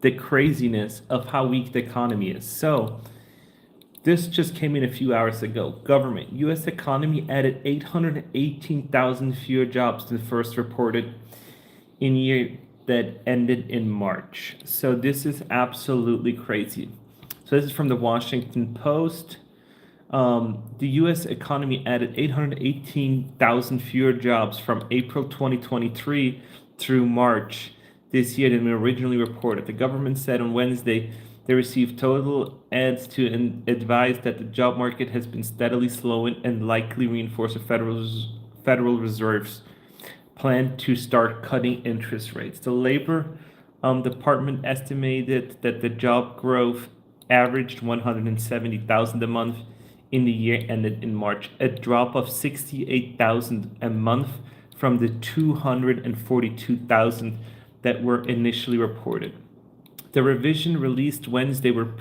the craziness of how weak the economy is. So, this just came in a few hours ago. Government, US economy added 818,000 fewer jobs than first reported in year that ended in March. So this is absolutely crazy. So this is from the Washington Post. The US economy added 818,000 fewer jobs from April 2023 through March this year than originally reported. The government said on Wednesday they received total ads to advise that the job market has been steadily slowing and likely reinforce the Federal Reserve's plan to start cutting interest rates. The Labor Department estimated that the job growth averaged 170,000 a month in the year ended in March, a drop of 68,000 a month from the 242,000 that were initially reported. The revision released Wednesday were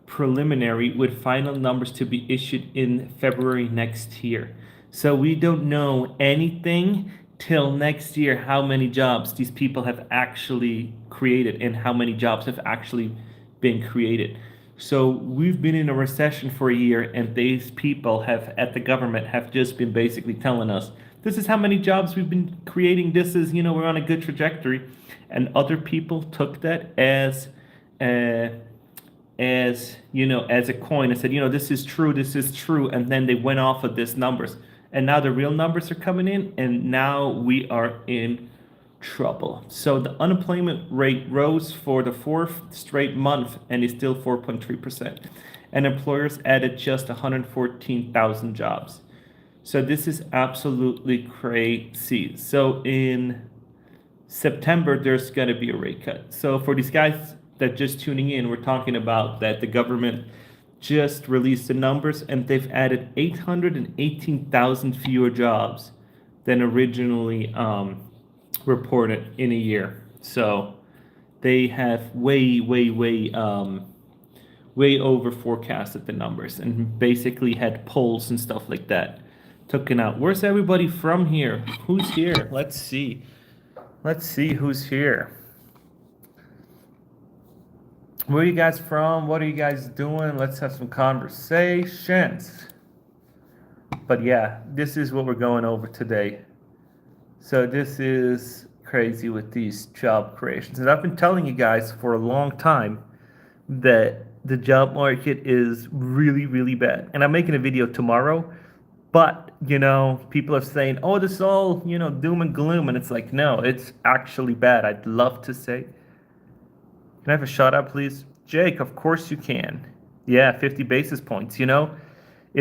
preliminary, with final numbers to be issued in February next year. So we don't know anything till next year how many jobs these people have actually created and how many jobs have actually been created. So we've been in a recession for a year, and these people have at the government have just been basically telling us this is how many jobs we've been creating. This is, we're on a good trajectory, and other people took that as a coin and said, this is true, and then they went off of these numbers, and now the real numbers are coming in, and now we are in trouble. So the unemployment rate rose for the fourth straight month and is still 4.3%. And employers added just 114,000 jobs. So this is absolutely crazy. So in September, there's going to be a rate cut. So for these guys that just tuning in, we're talking about that the government just released the numbers, and they've added 818,000 fewer jobs than originally reported in a year. So they have way over forecasted the numbers and basically had polls and stuff like that taken out. Where's everybody from here? Who's here? Let's see who's here. Where are you guys from? What are you guys doing? Let's have some conversations. But yeah, this is what we're going over today. So this is crazy with these job creations. And I've been telling you guys for a long time that the job market is really bad. And I'm making a video tomorrow, but people are saying, oh, this is all, doom and gloom. And it's like, no, it's actually bad. I'd love to say. Can I have a shout out, please? Jake, of course you can. Yeah, 50 basis points, It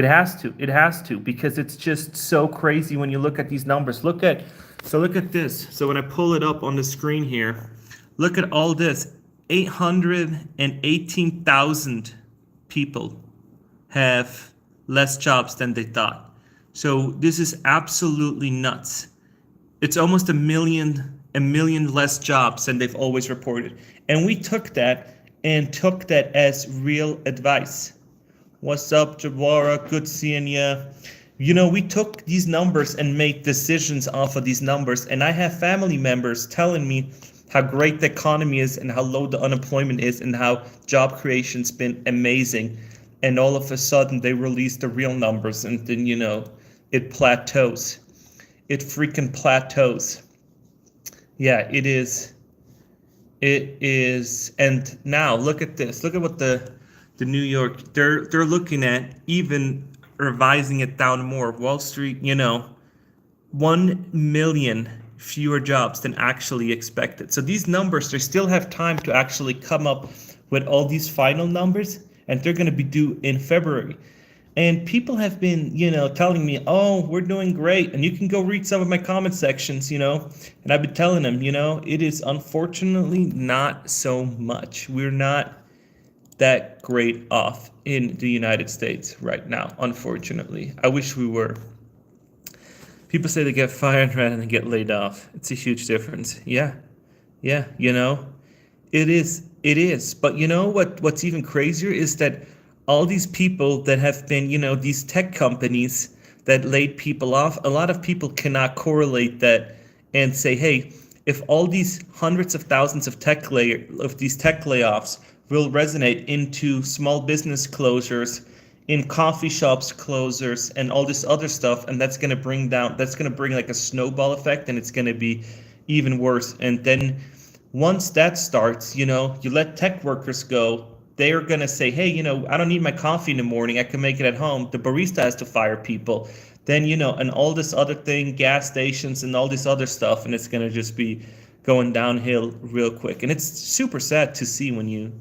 has to, because it's just so crazy when you look at these numbers. Look at this. So when I pull it up on the screen here, look at all this. 818,000 people have less jobs than they thought. So this is absolutely nuts. It's almost a million less jobs than they've always reported. And we took that as real advice. What's up, Jawara? Good seeing you. We took these numbers and made decisions off of these numbers. And I have family members telling me how great the economy is and how low the unemployment is and how job creation's been amazing. And all of a sudden they release the real numbers, and then, it plateaus. It freaking plateaus. Yeah, it is. It is. And now look at this. Look at what the New York, they're looking at even revising it down more. Wall Street, 1 million fewer jobs than actually expected. So these numbers, they still have time to actually come up with all these final numbers, and they're going to be due in February. And people have been, telling me, oh, we're doing great. And you can go read some of my comment sections, and I've been telling them, it is unfortunately not so much. We're not that great off in the United States right now, unfortunately. I wish we were. People say they get fired rather than get laid off. It's a huge difference. Yeah, it is. But what's even crazier is that all these people that have been, these tech companies that laid people off, a lot of people cannot correlate that and say, hey, if all these hundreds of thousands of these tech layoffs will resonate into small business closures, in coffee shops closures, and all this other stuff, and that's going to bring like a snowball effect, and it's going to be even worse. And then once that starts, you let tech workers go, they're going to say, hey, I don't need my coffee in the morning. I can make it at home. The barista has to fire people. Then, and all this other thing, gas stations and all this other stuff. And it's going to just be going downhill real quick. And it's super sad to see when you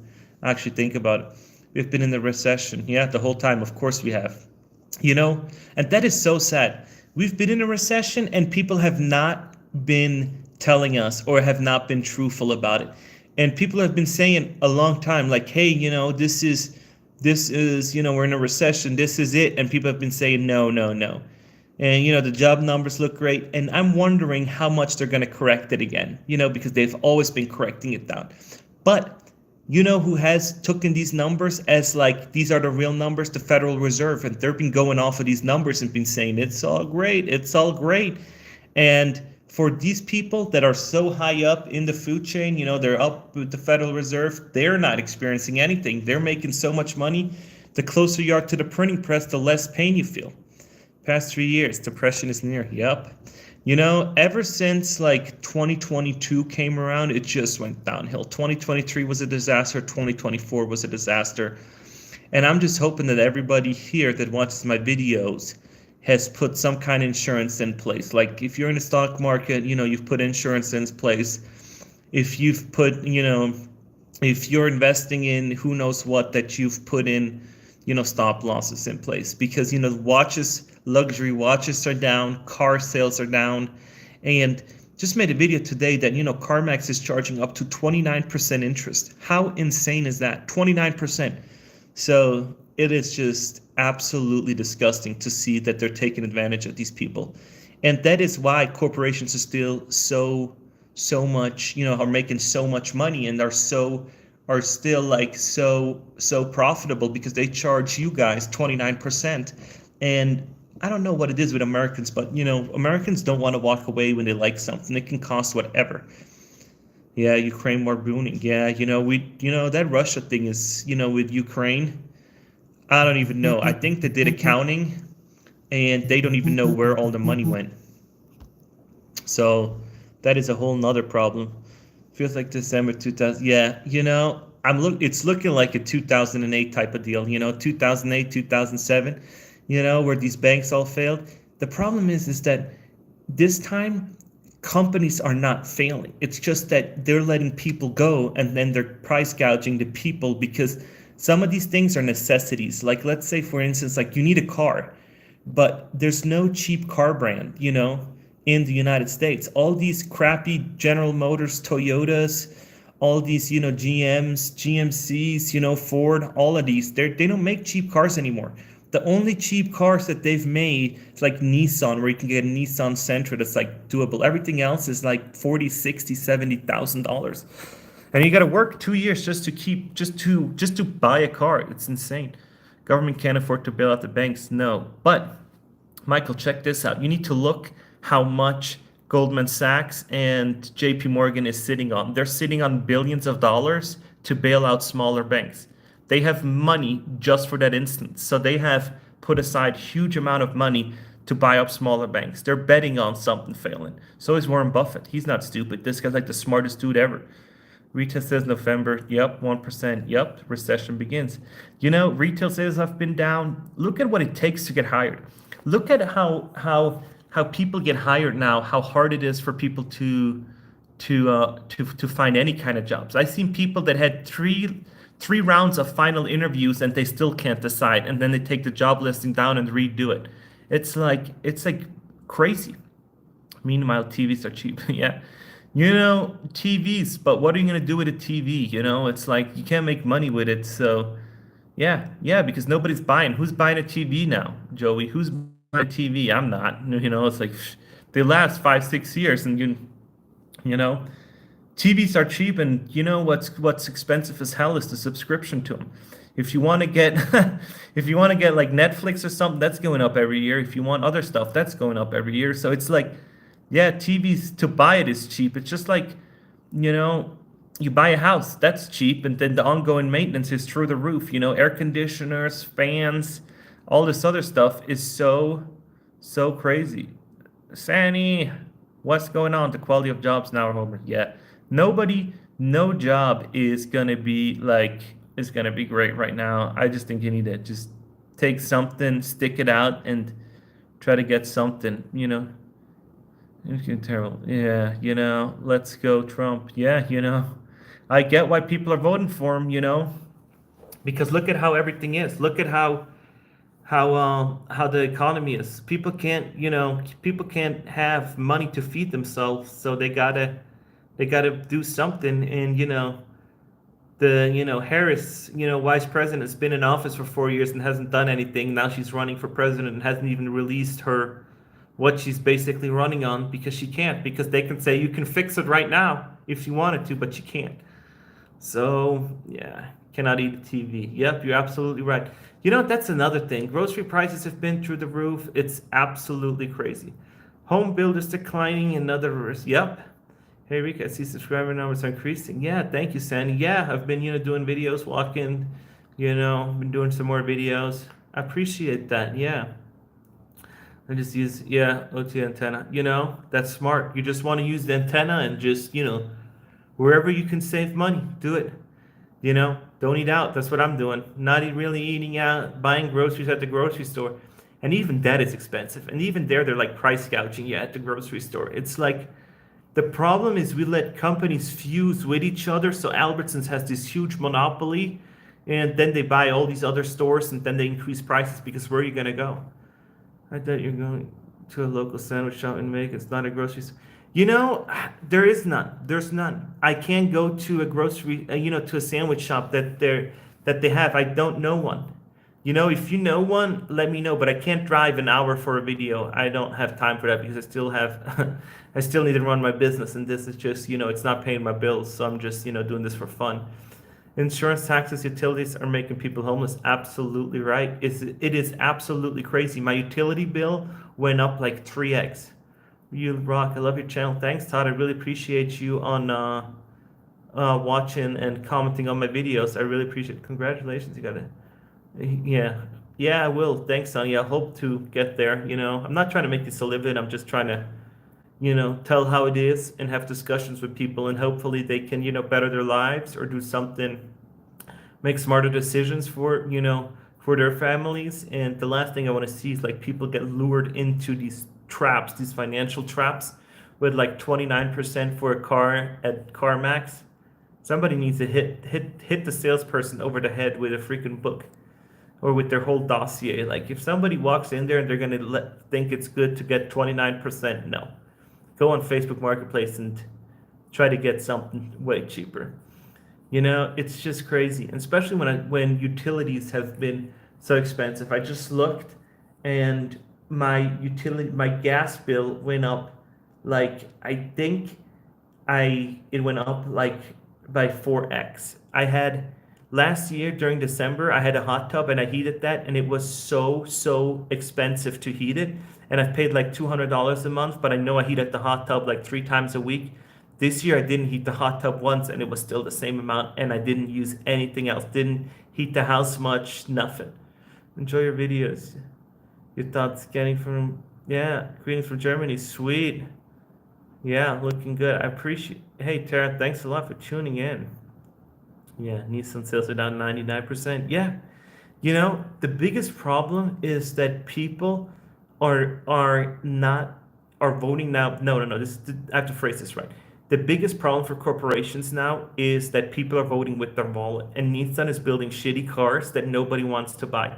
actually think about it. We've been in the recession. Yeah, the whole time. Of course we have. And that is so sad. We've been in a recession and people have not been telling us or have not been truthful about it. And people have been saying a long time, like, hey, this is, we're in a recession. This is it. And people have been saying, no, no, no. And, the job numbers look great. And I'm wondering how much they're going to correct it again, because they've always been correcting it down. But who has taken these numbers as like, these are the real numbers? The Federal Reserve. And they've been going off of these numbers and been saying, it's all great. It's all great. And for these people that are so high up in the food chain, they're up with the Federal Reserve, they're not experiencing anything. They're making so much money. The closer you are to the printing press, the less pain you feel. Past 3 years, depression is near. Yep. Ever since like 2022 came around, it just went downhill. 2023 was a disaster. 2024 was a disaster. And I'm just hoping that everybody here that watches my videos has put some kind of insurance in place. Like if you're in the stock market, you've put insurance in place. If you've put, if you're investing in who knows what, that you've put in, stop losses in place. Because, luxury watches are down, car sales are down. And just made a video today that, CarMax is charging up to 29% interest. How insane is that? 29%. So it is just absolutely disgusting to see that they're taking advantage of these people. And that is why corporations are still so much, are making so much money and are still like so profitable, because they charge you guys 29%. And I don't know what it is with Americans, but Americans don't want to walk away when they like something. It can cost whatever. Yeah, Ukraine war booming. Yeah, that Russia thing is, with Ukraine, I don't even know. I think they did accounting and they don't even know where all the money went. So that is a whole nother problem. Feels like December 2000. Yeah, it's looking like a 2008 type of deal, 2008, 2007, where these banks all failed. The problem is that this time companies are not failing. It's just that they're letting people go and then they're price gouging the people, because some of these things are necessities. Like, let's say, for instance, like you need a car, but there's no cheap car brand, in the United States. All these crappy General Motors, Toyotas, all these, GMs, GMCs, Ford, all of these, they don't make cheap cars anymore. The only cheap cars that they've made is like Nissan, where you can get a Nissan Sentra that's like doable. Everything else is like $40,000, $60,000, $70,000. And you got to work 2 years just to buy a car. It's insane. Government can't afford to bail out the banks. No. But Michael, check this out. You need to look how much Goldman Sachs and JP Morgan is sitting on. They're sitting on billions of dollars to bail out smaller banks. They have money just for that instance. So they have put aside huge amount of money to buy up smaller banks. They're betting on something failing. So is Warren Buffett. He's not stupid. This guy's like the smartest dude ever. Retail says November, yep, 1%, yep, recession begins. Retail sales have been down. Look at what it takes to get hired. Look at how people get hired now, how hard it is for people to find any kind of jobs. I've seen people that had three rounds of final interviews and they still can't decide, and then they take the job listing down and redo it. It's like crazy. Meanwhile, TVs are cheap. Yeah. TVs, but what are you going to do with a TV? It's like you can't make money with it. So yeah, because nobody's buying. Who's buying a TV now, Joey? Who's buying a TV? I'm not. It's like they last 5-6 years, and TVs are cheap, and what's expensive as hell is the subscription to them. If you want to get like Netflix or something, that's going up every year. If you want other stuff, that's going up every year. So it's like Yeah, TVs to buy it is cheap. It's just like, you know, you buy a house, that's cheap, and then the ongoing maintenance is through the roof. Air conditioners, fans, all this other stuff is so crazy. Sandy, what's going on? The quality of jobs now, Homer. Yeah. No job is gonna be great right now. I just think you need to just take something, stick it out, and try to get something. It's getting terrible. Yeah, let's go Trump. Yeah, I get why people are voting for him. Because look at how everything is. Look at how the economy is. People can't have money to feed themselves, so they gotta do something. And Harris, vice president, has been in office for 4 years and hasn't done anything. Now she's running for president and hasn't even released her what she's basically running on, because she can't, because they can say you can fix it right now if you wanted to, but you can't. So yeah, cannot eat TV. Yep, you're absolutely right. That's another thing. Grocery prices have been through the roof. It's absolutely crazy. Home builders declining. Another. Yep. Hey Rick, I see subscriber numbers are increasing. Yeah, thank you, Sandy. Yeah, I've been doing videos, walking. Been doing some more videos. I appreciate that. Yeah. I just use, yeah, OT antenna. That's smart. You just want to use the antenna and just wherever you can save money, do it. Don't eat out. That's what I'm doing. Not really eating out, buying groceries at the grocery store. And even that is expensive. And even there, they're like price gouging you at the grocery store. It's like the problem is we let companies fuse with each other. So Albertsons has this huge monopoly, and then they buy all these other stores, and then they increase prices, because where are you going to go? I thought you're going to a local sandwich shop and make it's not a grocery store. There is none. There's none. I can't go to a grocery, to a sandwich shop that they have. I don't know one. If you know one, let me know. But I can't drive an hour for a video. I don't have time for that, because I still have, I still need to run my business, and this is just, it's not paying my bills. So I'm just, doing this for fun. Insurance, taxes, utilities are making people homeless. Absolutely right. It is absolutely crazy. My utility bill went up like 3x. You rock. I love your channel. Thanks, Todd. I really appreciate you on watching and commenting on my videos. I really appreciate it. Congratulations. You got it. Yeah. Yeah, I will. Thanks, Sonny. I hope to get there. I'm not trying to make this a living. I'm just trying to, tell how it is and have discussions with people, and hopefully they can, better their lives or do something, make smarter decisions for their families. And the last thing I want to see is like people get lured into these traps, these financial traps, with like 29% for a car at CarMax. Somebody needs to hit the salesperson over the head with a freaking book, or with their whole dossier. Like, if somebody walks in there and they're gonna think it's good to get 29%, no. Go on Facebook Marketplace and try to get something way cheaper. It's just crazy, and especially when utilities have been so expensive. I just looked, and my gas bill went up, like, I think it went up like by 4x. I had last year during December, I had a hot tub and I heated that, and it was so expensive to heat it. And I've paid like $200 a month, but I know I heated the hot tub like 3 times a week. This year I didn't heat the hot tub once, and it was still the same amount, and I didn't use anything else. Didn't heat the house much, nothing. Enjoy your videos. Your thoughts getting from, yeah, greetings from Germany. Sweet. Yeah, looking good. I appreciate. Hey, Tara, thanks a lot for tuning in. Yeah, Nissan sales are down 99%. Yeah. The biggest problem is that people are voting now. No. I have to phrase this right. The biggest problem for corporations now is that people are voting with their wallet, and Nissan is building shitty cars that nobody wants to buy.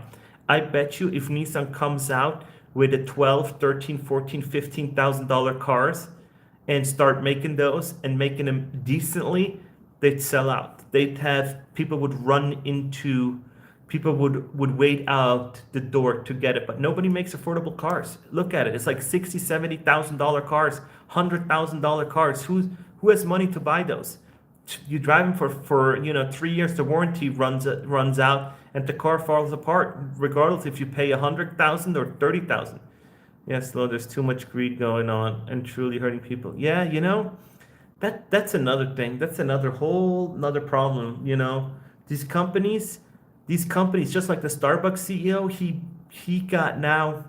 I bet you if Nissan comes out with a 12, 13, 14, $15,000 cars and start making those and making them decently, they'd sell out. They'd have people would wait out the door to get it. But nobody makes affordable cars. Look at it. It's like $60,000, $70,000 cars, $100,000 cars. Who has money to buy those? You drive them for 3 years. The warranty runs out, and the car falls apart, regardless if you pay $100,000 or $30,000. Yes, Lord, there's too much greed going on and truly hurting people. Yeah, that's another thing. That's another problem, These companies, just like the Starbucks CEO, he got now.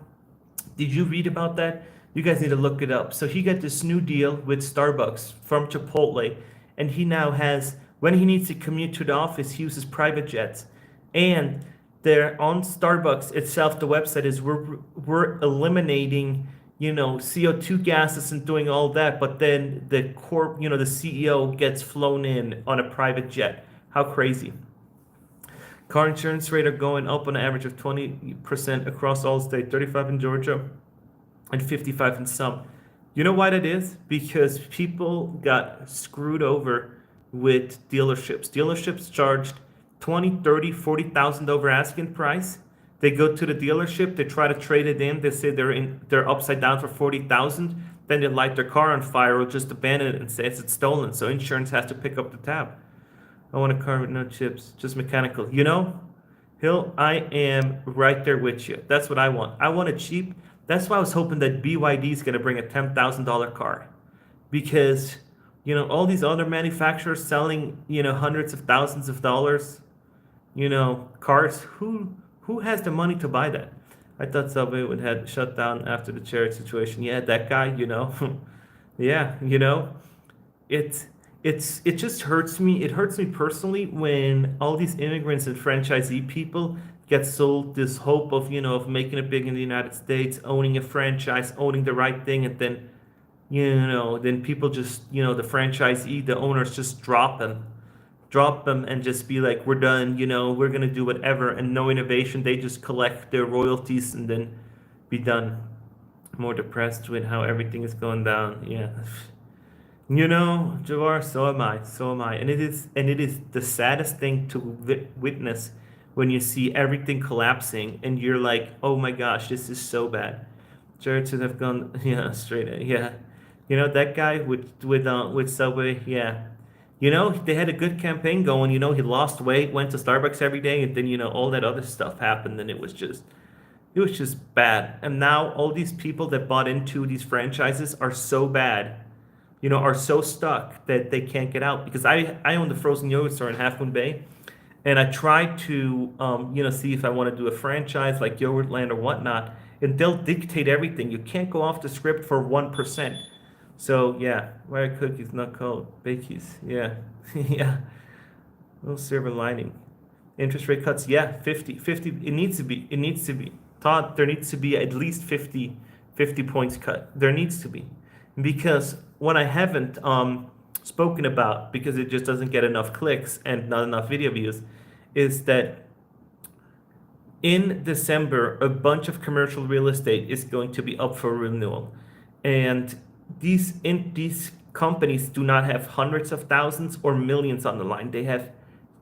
Did you read about that? You guys need to look it up. So he got this new deal with Starbucks from Chipotle, and he now has, when he needs to commute to the office, he uses private jets. And they're on Starbucks itself, the website is we're eliminating, CO2 gases and doing all that, but then the CEO gets flown in on a private jet. How crazy. Car insurance rate are going up on an average of 20% across all states, 35 in Georgia and 55 in some. You know why that is? Because people got screwed over with dealerships. Dealerships charged 20, 30, 40,000 over asking price. They go to the dealership, they try to trade it in, they say they're upside down for 40,000, then they light their car on fire or just abandon it and say it's stolen. So insurance has to pick up the tab. I want a car with no chips, just mechanical. Hill, I am right there with you. That's what I want. I want it cheap. That's why I was hoping that BYD is going to bring a $10,000 car. Because, all these other manufacturers selling, hundreds of thousands of dollars, cars, who has the money to buy that? I thought Subway would have shut down after the charity situation. Yeah, that guy, yeah, it it just hurts me. It hurts me personally when all these immigrants and franchisee people get sold this hope of of making it big in the United States, owning a franchise, owning the right thing, and then people just the franchisee, the owners just drop them and just be like, we're done. We're gonna do whatever, and no innovation. They just collect their royalties and then be done. More depressed with how everything is going down. Yeah. Javar, so am I, so am I, and it is the saddest thing to witness when you see everything collapsing, and you're like, oh my gosh, this is so bad. Jared should have gone, yeah, straight, yeah, that guy with Subway, yeah, they had a good campaign going. He lost weight, went to Starbucks every day, and then all that other stuff happened, and it was just bad. And now all these people that bought into these franchises are so bad, are so stuck that they can't get out. Because I own the frozen yogurt store in Half Moon Bay, and I tried to, see if I want to do a franchise like Yogurtland or whatnot, and they'll dictate everything. You can't go off the script for 1%. So yeah, why are cookies not called bakies? Yeah, yeah. Little silver lining. Interest rate cuts, yeah, 50, 50. It needs to be. Todd, there needs to be at least 50 points cut. There needs to be. Because what I haven't spoken about, because it just doesn't get enough clicks and not enough video views, is that in December, a bunch of commercial real estate is going to be up for renewal. And these companies do not have hundreds of thousands or millions on the line. They have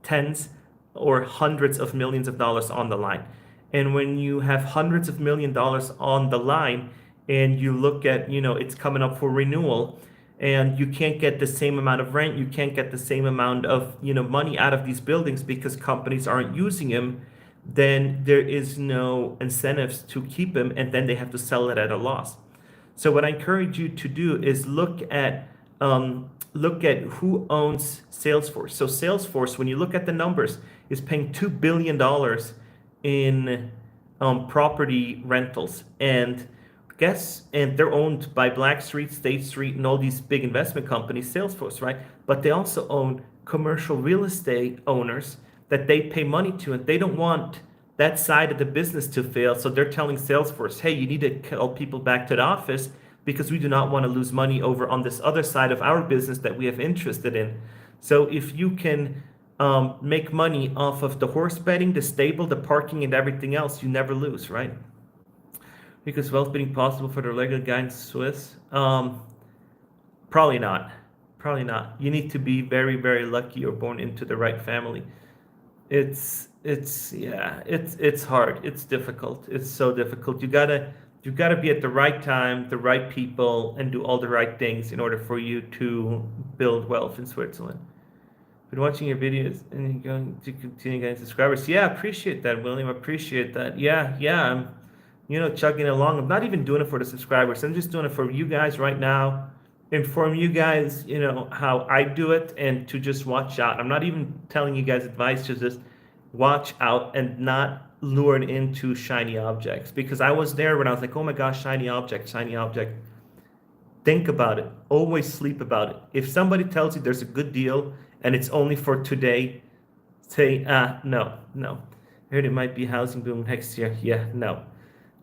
tens or hundreds of millions of dollars on the line. And when you have hundreds of $1 million on the line, and you look at, it's coming up for renewal, and you can't get the same amount of rent, you can't get the same amount of, money out of these buildings because companies aren't using them, then there is no incentives to keep them, and then they have to sell it at a loss. So what I encourage you to do is look at who owns Salesforce. So Salesforce, when you look at the numbers, is paying $2 billion in property rentals, and they're owned by Blackstreet, State Street, and all these big investment companies, Salesforce, right? But they also own commercial real estate owners that they pay money to, and they don't want that side of the business to fail. So they're telling Salesforce, hey, you need to call people back to the office because we do not want to lose money over on this other side of our business that we have interested in. So if you can make money off of the horse betting, the stable, the parking, and everything else, you never lose, right? Because wealth being possible for the regular guy in Swiss? Probably not. Probably not. You need to be very, very lucky or born into the right family. It's hard. It's difficult. It's so difficult. You gotta be at the right time, the right people, and do all the right things in order for you to build wealth in Switzerland. Been watching your videos and you're going to continue getting subscribers. Yeah, appreciate that, William. Appreciate that. Yeah, yeah. chugging along. I'm not even doing it for the subscribers. I'm just doing it for you guys right now. Inform you guys, how I do it and to just watch out. I'm not even telling you guys advice, just watch out and not lured into shiny objects. Because I was there when I was like, oh my gosh, shiny object, shiny object. Think about it. Always sleep about it. If somebody tells you there's a good deal and it's only for today, say, no, no. I heard it might be housing boom next year. Yeah, no.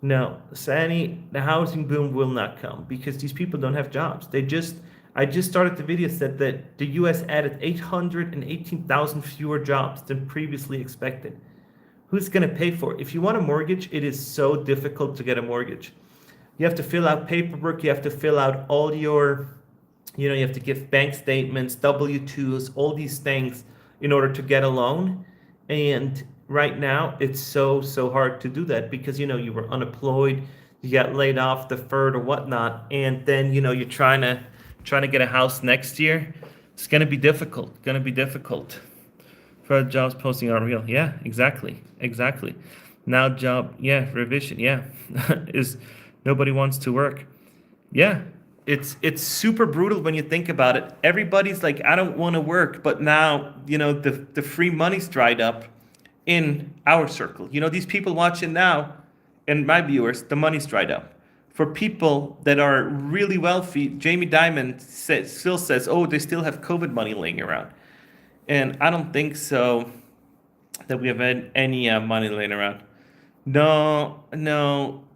No, Sani, the housing boom will not come because these people don't have jobs. I just started the video said that the US added 818,000 fewer jobs than previously expected. Who's going to pay for it? If you want a mortgage, it is so difficult to get a mortgage. You have to fill out paperwork, you have to fill out all your, you have to give bank statements, W-2s, all these things in order to get a loan. And right now, it's so, so hard to do that because, you were unemployed, you got laid off, deferred or whatnot. And then, you're trying to get a house next year. It's going to be difficult, For jobs posting are real. Yeah, exactly. Now revision. Yeah, is nobody wants to work. Yeah, it's super brutal when you think about it. Everybody's like, I don't want to work, but now the free money's dried up in our circle. These people watching now, and my viewers, the money's dried up. For people that are really wealthy, Jamie Dimon still says, oh, they still have COVID money laying around. And I don't think so that we have any money laying around. No,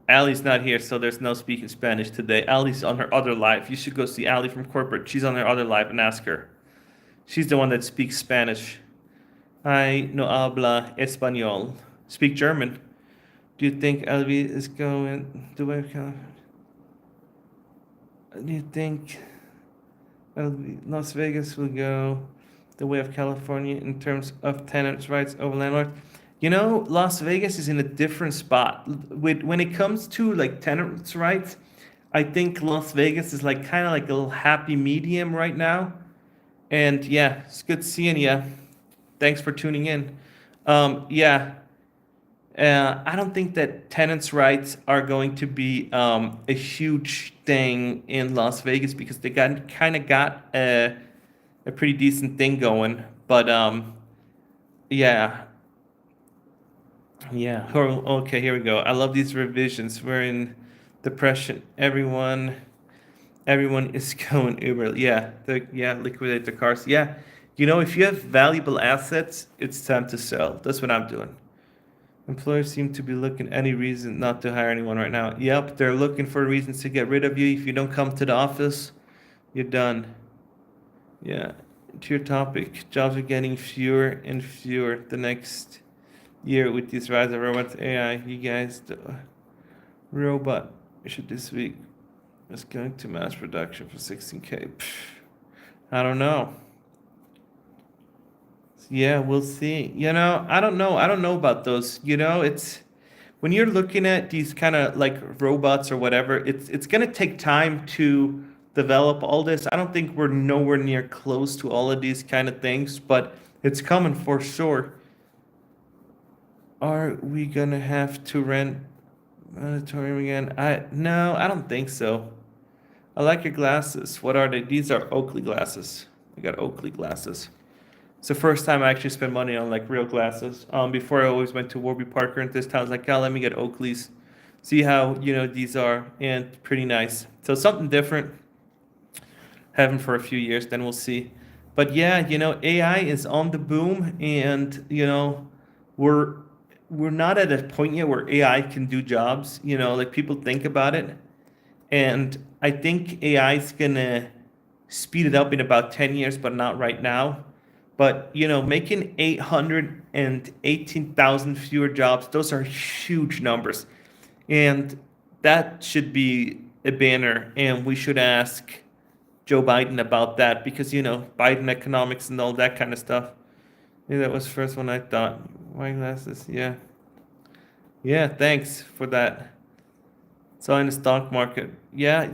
Allie's not here, so there's no speaking Spanish today. Allie's on her other live. You should go see Allie from corporate. She's on her other live and ask her. She's the one that speaks Spanish. I no habla español. Speak German. Do you think Elvi is going the way of California? Do you think Las Vegas will go the way of California in terms of tenants' rights over landlords? Las Vegas is in a different spot. When it comes to like tenants' rights, I think Las Vegas is like kind of like a little happy medium right now. And yeah, it's good seeing you. Thanks for tuning in. I don't think that tenants' rights are going to be a huge thing in Las Vegas because they got a pretty decent thing going. But yeah. Okay, here we go. I love these revisions. We're in depression. Everyone is going Uber. Liquidate the cars. Yeah. If you have valuable assets, it's time to sell. That's what I'm doing. Employers seem to be looking any reason not to hire anyone right now. Yep, they're looking for reasons to get rid of you. If you don't come to the office, you're done. Yeah. To your topic, jobs are getting fewer and fewer the next year with this rise of robots, AI. You guys, the robot issue this week is going to mass production for 16K. I don't know. Yeah, we'll see. I don't know. I don't know about those. It's when you're looking at these kind of like robots or whatever, it's gonna take time to develop all this. I don't think we're nowhere near close to all of these kind of things, but it's coming for sure. Are we gonna have to rent auditorium again? No, I don't think so. I like your glasses. What are they? These are Oakley glasses. I got Oakley glasses. It's the first time I actually spent money on like real glasses. Before I always went to Warby Parker, and this time I was like, let me get Oakleys. See how these are, and pretty nice. So something different. Have them for a few years, then we'll see. But yeah, AI is on the boom, and we're not at a point yet where AI can do jobs. Like people think about it, and I think AI is gonna speed it up in about 10 years, but not right now. But making 818,000 fewer jobs, those are huge numbers, and that should be a banner. And we should ask Joe Biden about that because Biden economics and all that kind of stuff. Yeah, that was the first one I thought. Wine glasses, yeah. Yeah, thanks for that. So in the stock market, yeah,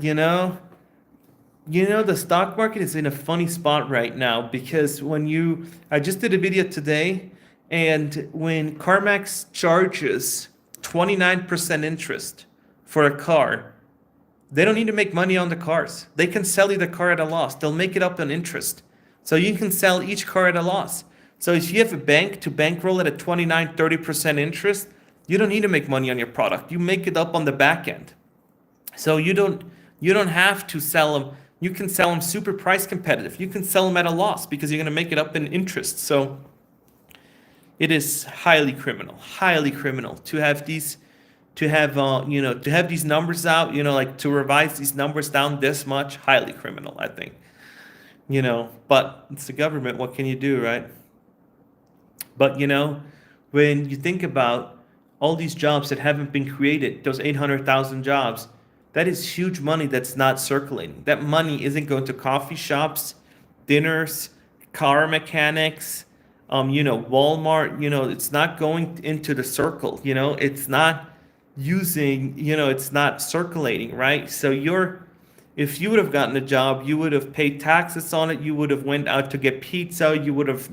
the stock market is in a funny spot right now because I just did a video today, and when CarMax charges 29% interest for a car, they don't need to make money on the cars. They can sell you the car at a loss. They'll make it up on interest. So you can sell each car at a loss. So if you have a bank to bankroll at a 29, 30% interest, you don't need to make money on your product. You make it up on the back end. So you don't have to sell them. You can sell them super price competitive. You can sell them at a loss because you're going to make it up in interest. So it is highly criminal to have these to have these numbers out, like to revise these numbers down this much, highly criminal, I think. But it's the government, what can you do, right? But when you think about all these jobs that haven't been created, those 800,000 jobs, that is huge money that's not circulating. That money isn't going to coffee shops, dinners, car mechanics, Walmart, it's not going into the circle, it's not it's not circulating, right? So if you would have gotten a job, you would have paid taxes on it, you would have went out to get pizza, you would have,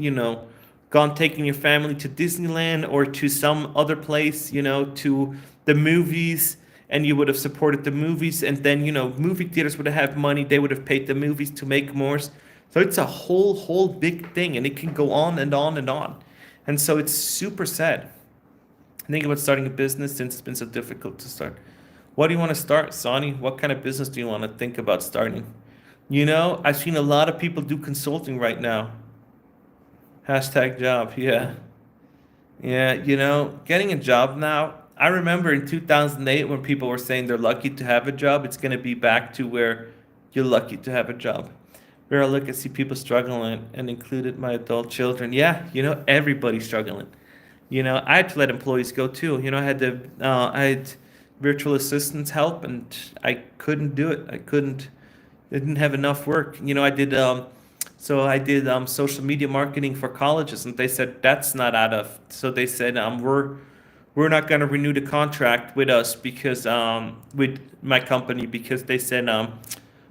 gone taking your family to Disneyland or to some other place, to the movies, and you would have supported the movies, and then, movie theaters would have money, they would have paid the movies to make more. So it's a whole big thing, and it can go on and on and on. And so it's super sad. Think about starting a business since it's been so difficult to start. What do you want to start, Sonny? What kind of business do you want to think about starting? I've seen a lot of people do consulting right now. Hashtag job, yeah. Yeah, getting a job now. I remember in 2008 when people were saying they're lucky to have a job, it's going to be back to where you're lucky to have a job. Where I look and see people struggling and included my adult children. Yeah, everybody's struggling. I had to let employees go too. I had virtual assistants help, and I couldn't do it. I didn't have enough work. I did social media marketing for colleges, and they said that's not out of. So they said we're not going to renew the contract with us because with my company because they said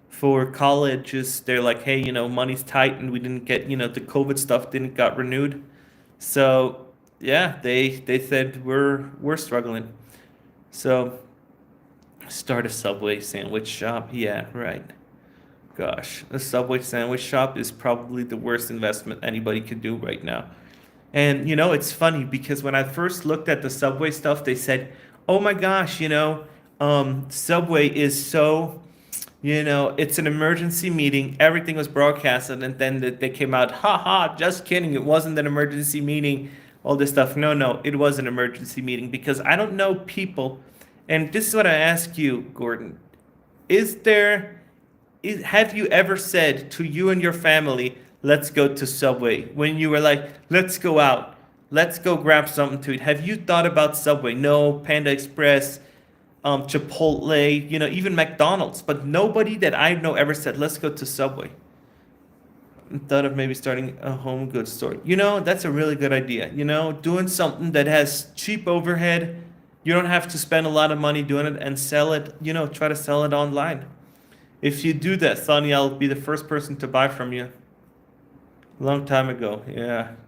for colleges they're like, hey, money's tight, and we didn't get the COVID stuff didn't got renewed. So yeah, they said we're struggling. So start a Subway sandwich shop. Yeah, right. Gosh, a Subway sandwich shop is probably the worst investment anybody could do right now. And it's funny because when I first looked at the Subway stuff, they said, "Oh my gosh, Subway is so, it's an emergency meeting. Everything was broadcasted." And then they came out, "Ha ha, just kidding. It wasn't an emergency meeting." All this stuff. No, it was an emergency meeting because I don't know people. And this is what I ask you, Gordon. Have you ever said to you and your family, let's go to Subway? When you were like, let's go out. Let's go grab something to eat. Have you thought about Subway? No, Panda Express, Chipotle, even McDonald's. But nobody that I know ever said, let's go to Subway. Thought of maybe starting a home goods store. That's a really good idea. Doing something that has cheap overhead. You don't have to spend a lot of money doing it and sell it, try to sell it online. If you do that, Sonny, I'll be the first person to buy from you. Long time ago.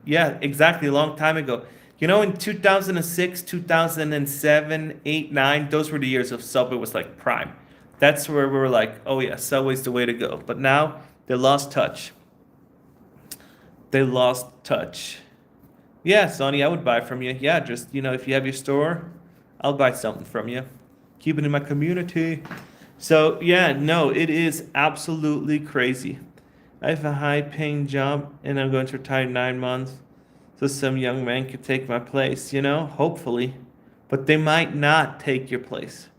Yeah, exactly. A long time ago. In 2006, 2007, 8, 9, those were the years of Subway was like prime. That's where we were like, oh yeah, Subway's the way to go. But now they lost touch. Yeah, Sonny, I would buy from you. Yeah, just, if you have your store, I'll buy something from you. Keep it in my community. So, yeah, no, it is absolutely crazy. I have a high-paying job, and I'm going to retire in 9 months. So some young man could take my place, hopefully. But they might not take your place.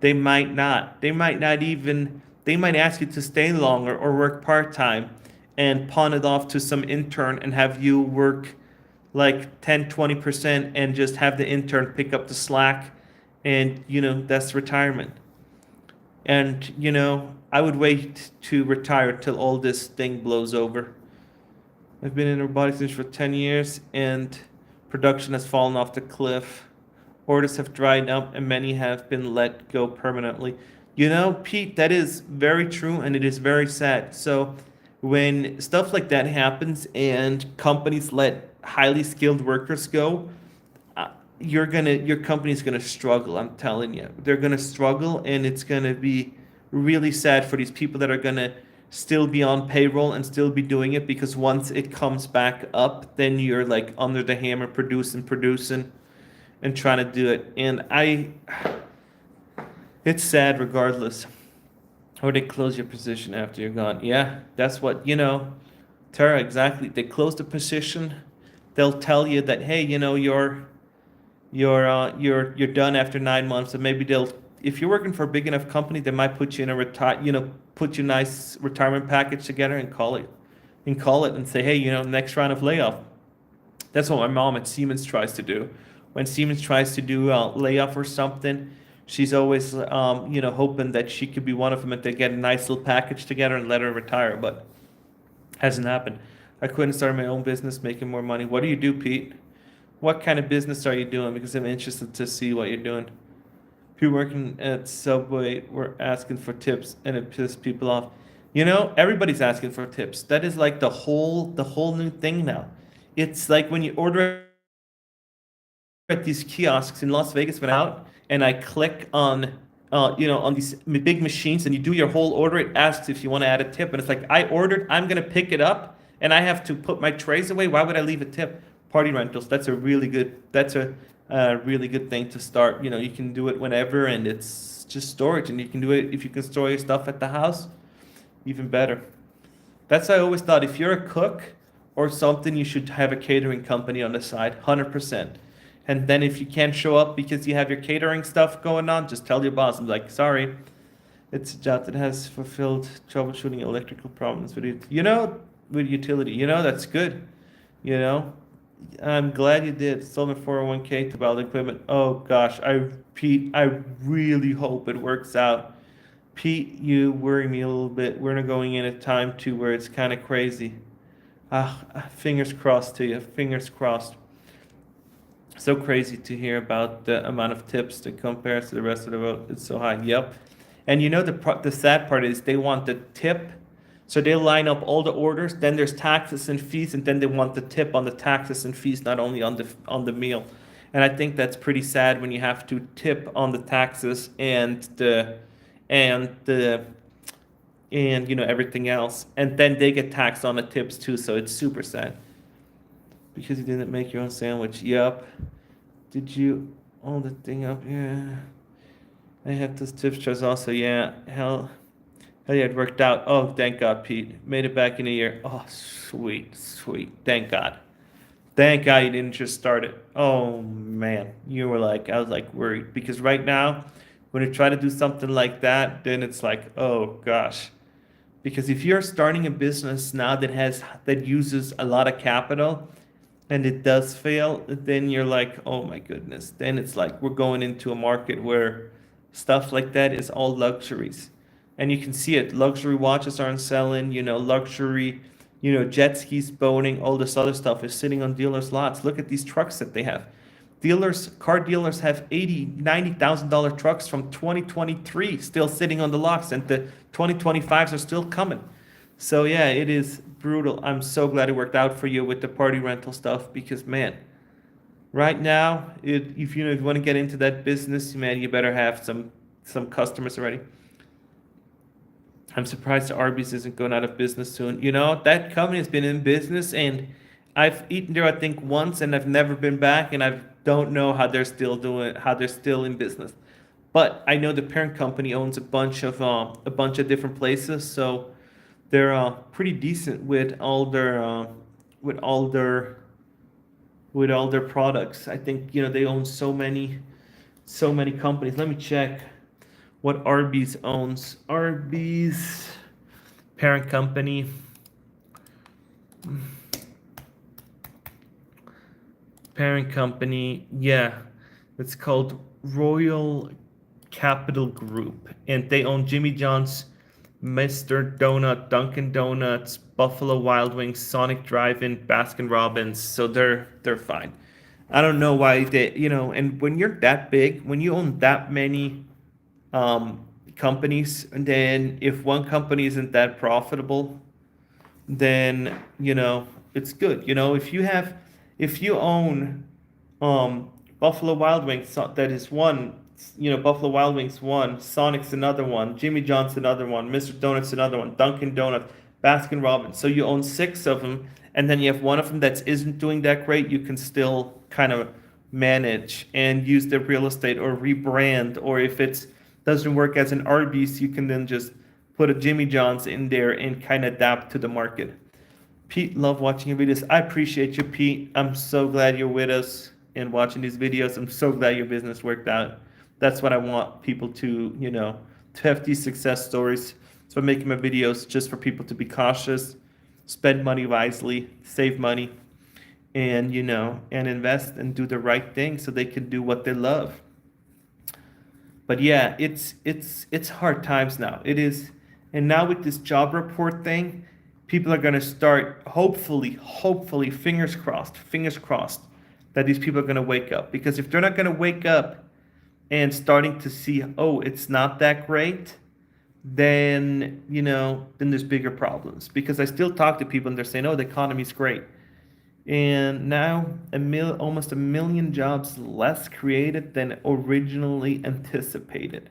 They might not. They might ask you to stay longer or work part-time and pawn it off to some intern and have you work like 10-20% and just have the intern pick up the slack, and that's retirement. And I would wait to retire till all this thing blows over. I've been in robotics industry for 10 years, and production has fallen off the cliff. Orders have dried up, and many have been let go permanently. Pete, that is very true, and it is very sad. So when stuff like that happens and companies let highly skilled workers go, your company's gonna struggle. I'm telling you, they're gonna struggle, and it's gonna be really sad for these people that are gonna still be on payroll and still be doing it, because once it comes back up, then you're like under the hammer producing and trying to do it. And it's sad regardless. Or they close your position after you're gone. Yeah, that's what, Tara, exactly. They close the position. They'll tell you that, hey, you're done after 9 months, and maybe they'll, if you're working for a big enough company, they might put you in a put you a nice retirement package together and call it and say, hey, next round of layoff. That's what my mom at Siemens tries to do. When Siemens tries to do a layoff or something, she's always hoping that she could be one of them, and they get a nice little package together and let her retire, but hasn't happened. I couldn't start my own business, making more money. What do you do, Pete? What kind of business are you doing? Because I'm interested to see what you're doing. People working at Subway were asking for tips, and it pissed people off. Everybody's asking for tips. That is like the whole new thing now. It's like when you order at these kiosks in Las Vegas when I'm out, and I click on these big machines, and you do your whole order. It asks if you want to add a tip, and it's like, I ordered, I'm gonna pick it up, and I have to put my trays away. Why would I leave a tip? Party rentals. That's a really good thing to start. You can do it whenever, and it's just storage, and you can do it if you can store your stuff at the house, even better. That's I always thought. If you're a cook or something, you should have a catering company on the side, 100%. And then if you can't show up because you have your catering stuff going on, just tell your boss. I'm like, sorry, it's a job that has fulfilled troubleshooting electrical problems with it. With utility. That's good. You know, I'm glad you did. Sold my 401k to buy the equipment. Oh gosh, Pete, I really hope it works out. Pete, you worry me a little bit. We're not going in a time too where it's kind of crazy. Fingers crossed to you. Fingers crossed. So crazy to hear about the amount of tips that compares to the rest of the world. It's so high. Yep. And the sad part is they want the tip, so they line up all the orders. Then there's taxes and fees, and then they want the tip on the taxes and fees, not only on the meal. And I think that's pretty sad when you have to tip on the taxes and everything else, and then they get taxed on the tips too. So it's super sad. Because you didn't make your own sandwich. Yep. Did you own the thing up? Yeah. I have those tips charts also. Yeah. Hell yeah, it worked out. Oh, thank God, Pete. Made it back in a year. Oh, sweet, sweet. Thank God. Thank God you didn't just start it. Oh man. I was like worried. Because right now, when you try to do something like that, then it's like, oh gosh. Because if you're starting a business now that uses a lot of capital, and it does fail, then you're like, oh my goodness. Then it's like we're going into a market where stuff like that is all luxuries. And you can see it. Luxury watches aren't selling, luxury, jet skis, boating, all this other stuff is sitting on dealers' lots. Look at these trucks that they have. Car dealers have $80,000, $90,000 trucks from 2023 still sitting on the lots, and the 2025s are still coming. So yeah, it is brutal. I'm so glad it worked out for you with the party rental stuff, because man, right now, if you want to get into that business, man, you better have some customers already. I'm surprised the Arby's isn't going out of business soon. That company has been in business, and I've eaten there, I think, once, and I've never been back, and I don't know how they're still in business. But I know the parent company owns a bunch of different places, so they're pretty decent with all their products. I think they own so many companies. Let me check what Arby's owns. Arby's parent company. Parent company, yeah, it's called Royal Capital Group, and they own Jimmy John's, Mr. Donut, Dunkin' Donuts, Buffalo Wild Wings, Sonic Drive-In, Baskin Robbins. So they're fine. I don't know why and when you're that big, when you own that many companies, and then if one company isn't that profitable, then it's good. If you own Buffalo Wild Wings, that is one. Buffalo Wild Wings one, Sonic's another one, Jimmy John's another one, Mr. Donut's another one, Dunkin' Donuts, Baskin Robbins. So you own six of them, and then you have one of them that isn't doing that great. You can still kind of manage and use the real estate or rebrand, or if it doesn't work as an Arby's, you can then just put a Jimmy John's in there and kind of adapt to the market. Pete, love watching your videos. I appreciate you, Pete. I'm so glad you're with us and watching these videos. I'm so glad your business worked out. That's what I want people to, to have these success stories. So I'm making my videos just for people to be cautious, spend money wisely, save money, and, and invest and do the right thing so they can do what they love. But yeah, it's hard times now. It is. And now with this job report thing, people are going to start, hopefully, fingers crossed, that these people are going to wake up. Because if they're not going to wake up and starting to see, oh, it's not that great, then, then there's bigger problems. Because I still talk to people and they're saying, oh, the economy's great. And now almost a million jobs less created than originally anticipated.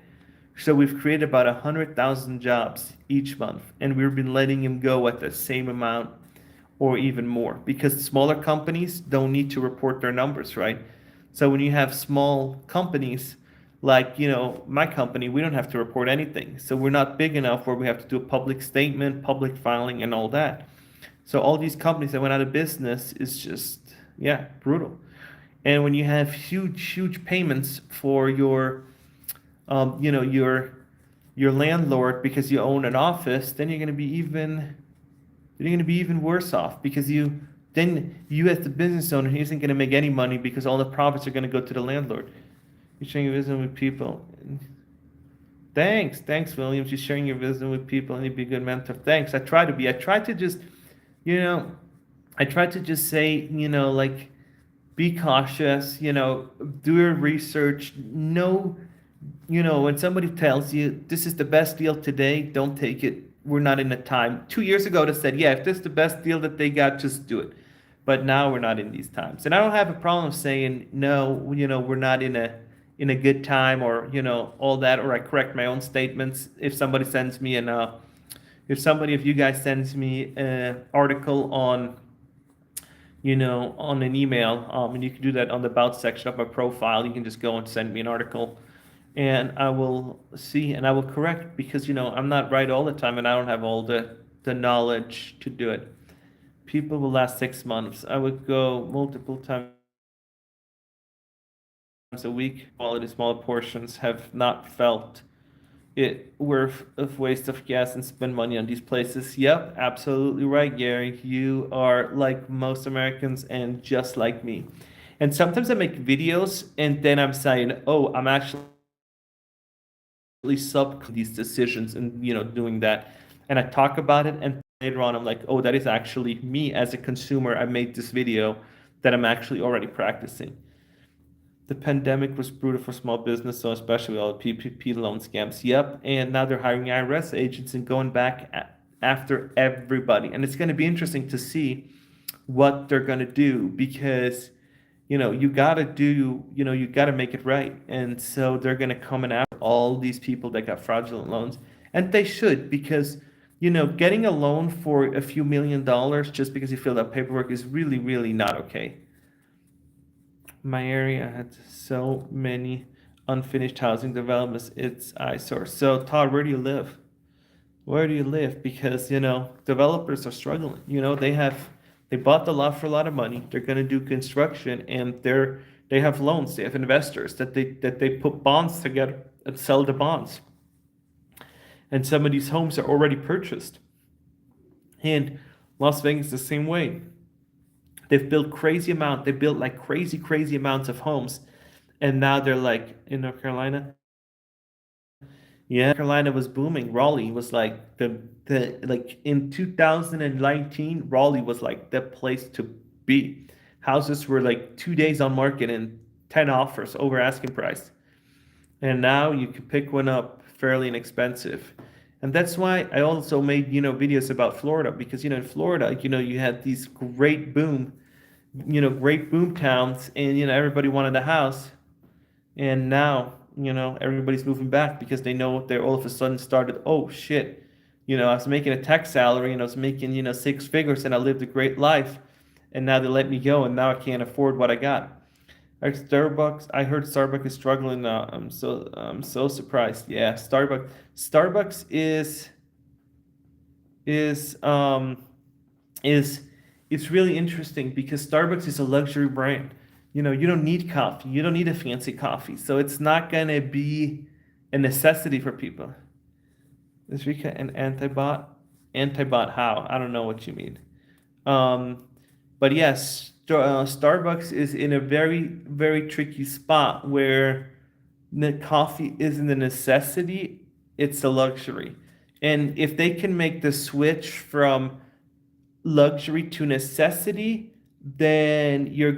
So we've created about 100,000 jobs each month, and we've been letting them go at the same amount or even more because smaller companies don't need to report their numbers, right? So when you have small companies like, my company, we don't have to report anything. So we're not big enough where we have to do a public statement, public filing, and all that. So all these companies that went out of business is just, yeah, brutal. And when you have huge payments for your your landlord because you own an office, then you're going to be even worse off because you as the business owner, he isn't going to make any money because all the profits are going to go to the landlord. You're sharing your wisdom with people. Thanks, Williams. You're sharing your wisdom with people and you'd be a good mentor. Thanks. I try to just, say, like, be cautious, do your research, know. When somebody tells you this is the best deal today, don't take it. We're not in a time. 2 years ago, they said, yeah, if this is the best deal that they got, just do it. But now we're not in these times. And I don't have a problem saying, no, we're not in a good time or, all that, or I correct my own statements. If somebody sends me if you guys sends me an article on, on an email, and you can do that on the about section of my profile, you can just go and send me an article. And I will see and I will correct because, I'm not right all the time and I don't have all the knowledge to do it. People will last 6 months. I would go multiple times a week. Quality smaller portions have not felt it worth of waste of gas and spend money on these places. Yep, absolutely right, Gary. You are like most Americans and just like me. And sometimes I make videos and then I'm saying, oh, I'm actually sub these decisions and doing that, and I talk about it, and later on I'm like, oh, that is actually me as a consumer. I made this video that I'm actually already practicing. The pandemic was brutal for small business, so especially with all the PPP loan scams. Yep, and now they're hiring IRS agents and going back after everybody, and it's going to be interesting to see what they're going to do because you got to make it right. And so they're going to come and after all these people that got fraudulent loans. And they should, because, getting a loan for a few $1,000,000 just because you filled out paperwork is really, really not okay. My area had so many unfinished housing developments. It's eyesore. So, Todd, where do you live? Where do you live? Because, developers are struggling. They bought the lot for a lot of money. They're going to do construction, and they have loans. They have investors that they put bonds together and sell the bonds. And some of these homes are already purchased. And Las Vegas the same way. They've built They built like crazy amounts of homes, and now they're like in North Carolina. Yeah, Carolina was booming. Raleigh was like the like in 2019, Raleigh was like the place to be. Houses were like 2 days on market and 10 offers over asking price. And now you can pick one up fairly inexpensive. And that's why I also made, videos about Florida because, in Florida, you had these great boom great boom towns, and everybody wanted a house, and now everybody's moving back because they know they all of a sudden started. Oh shit, I was making a tech salary and I was making six figures and I lived a great life, and now they let me go and now I can't afford what I got. I heard Starbucks is struggling now. I'm so surprised. Yeah, Starbucks is is it's really interesting because Starbucks is a luxury brand. You don't need coffee. You don't need a fancy coffee. So it's not gonna be a necessity for people. Is Rika an antibot? Antibot how? I don't know what you mean. Um, but yes, Starbucks is in a very, very tricky spot where the coffee isn't a necessity, it's a luxury. And if they can make the switch from luxury to necessity, then you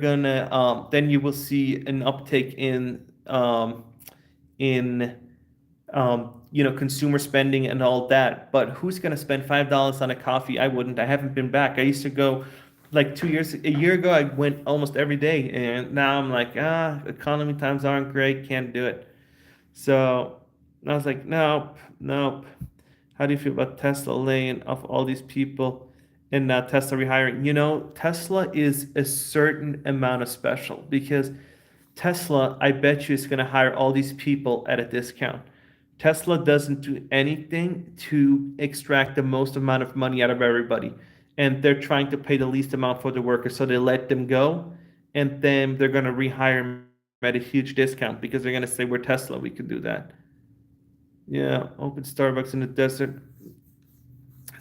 will see an uptick in consumer spending and all that. But who's gonna spend $5 on a coffee? I wouldn't. I haven't been back. I used to go like a year ago. I went almost every day, and now I'm like, economy times aren't great. Can't do it. So I was like, nope, nope. How do you feel about Tesla laying off all these people and now Tesla rehiring? Tesla is a certain amount of special because Tesla, I bet you, is going to hire all these people at a discount. Tesla doesn't do anything to extract the most amount of money out of everybody. And they're trying to pay the least amount for the workers. So they let them go. And then they're going to rehire them at a huge discount because they're going to say, we're Tesla. We can do that. Yeah, open Starbucks in the desert.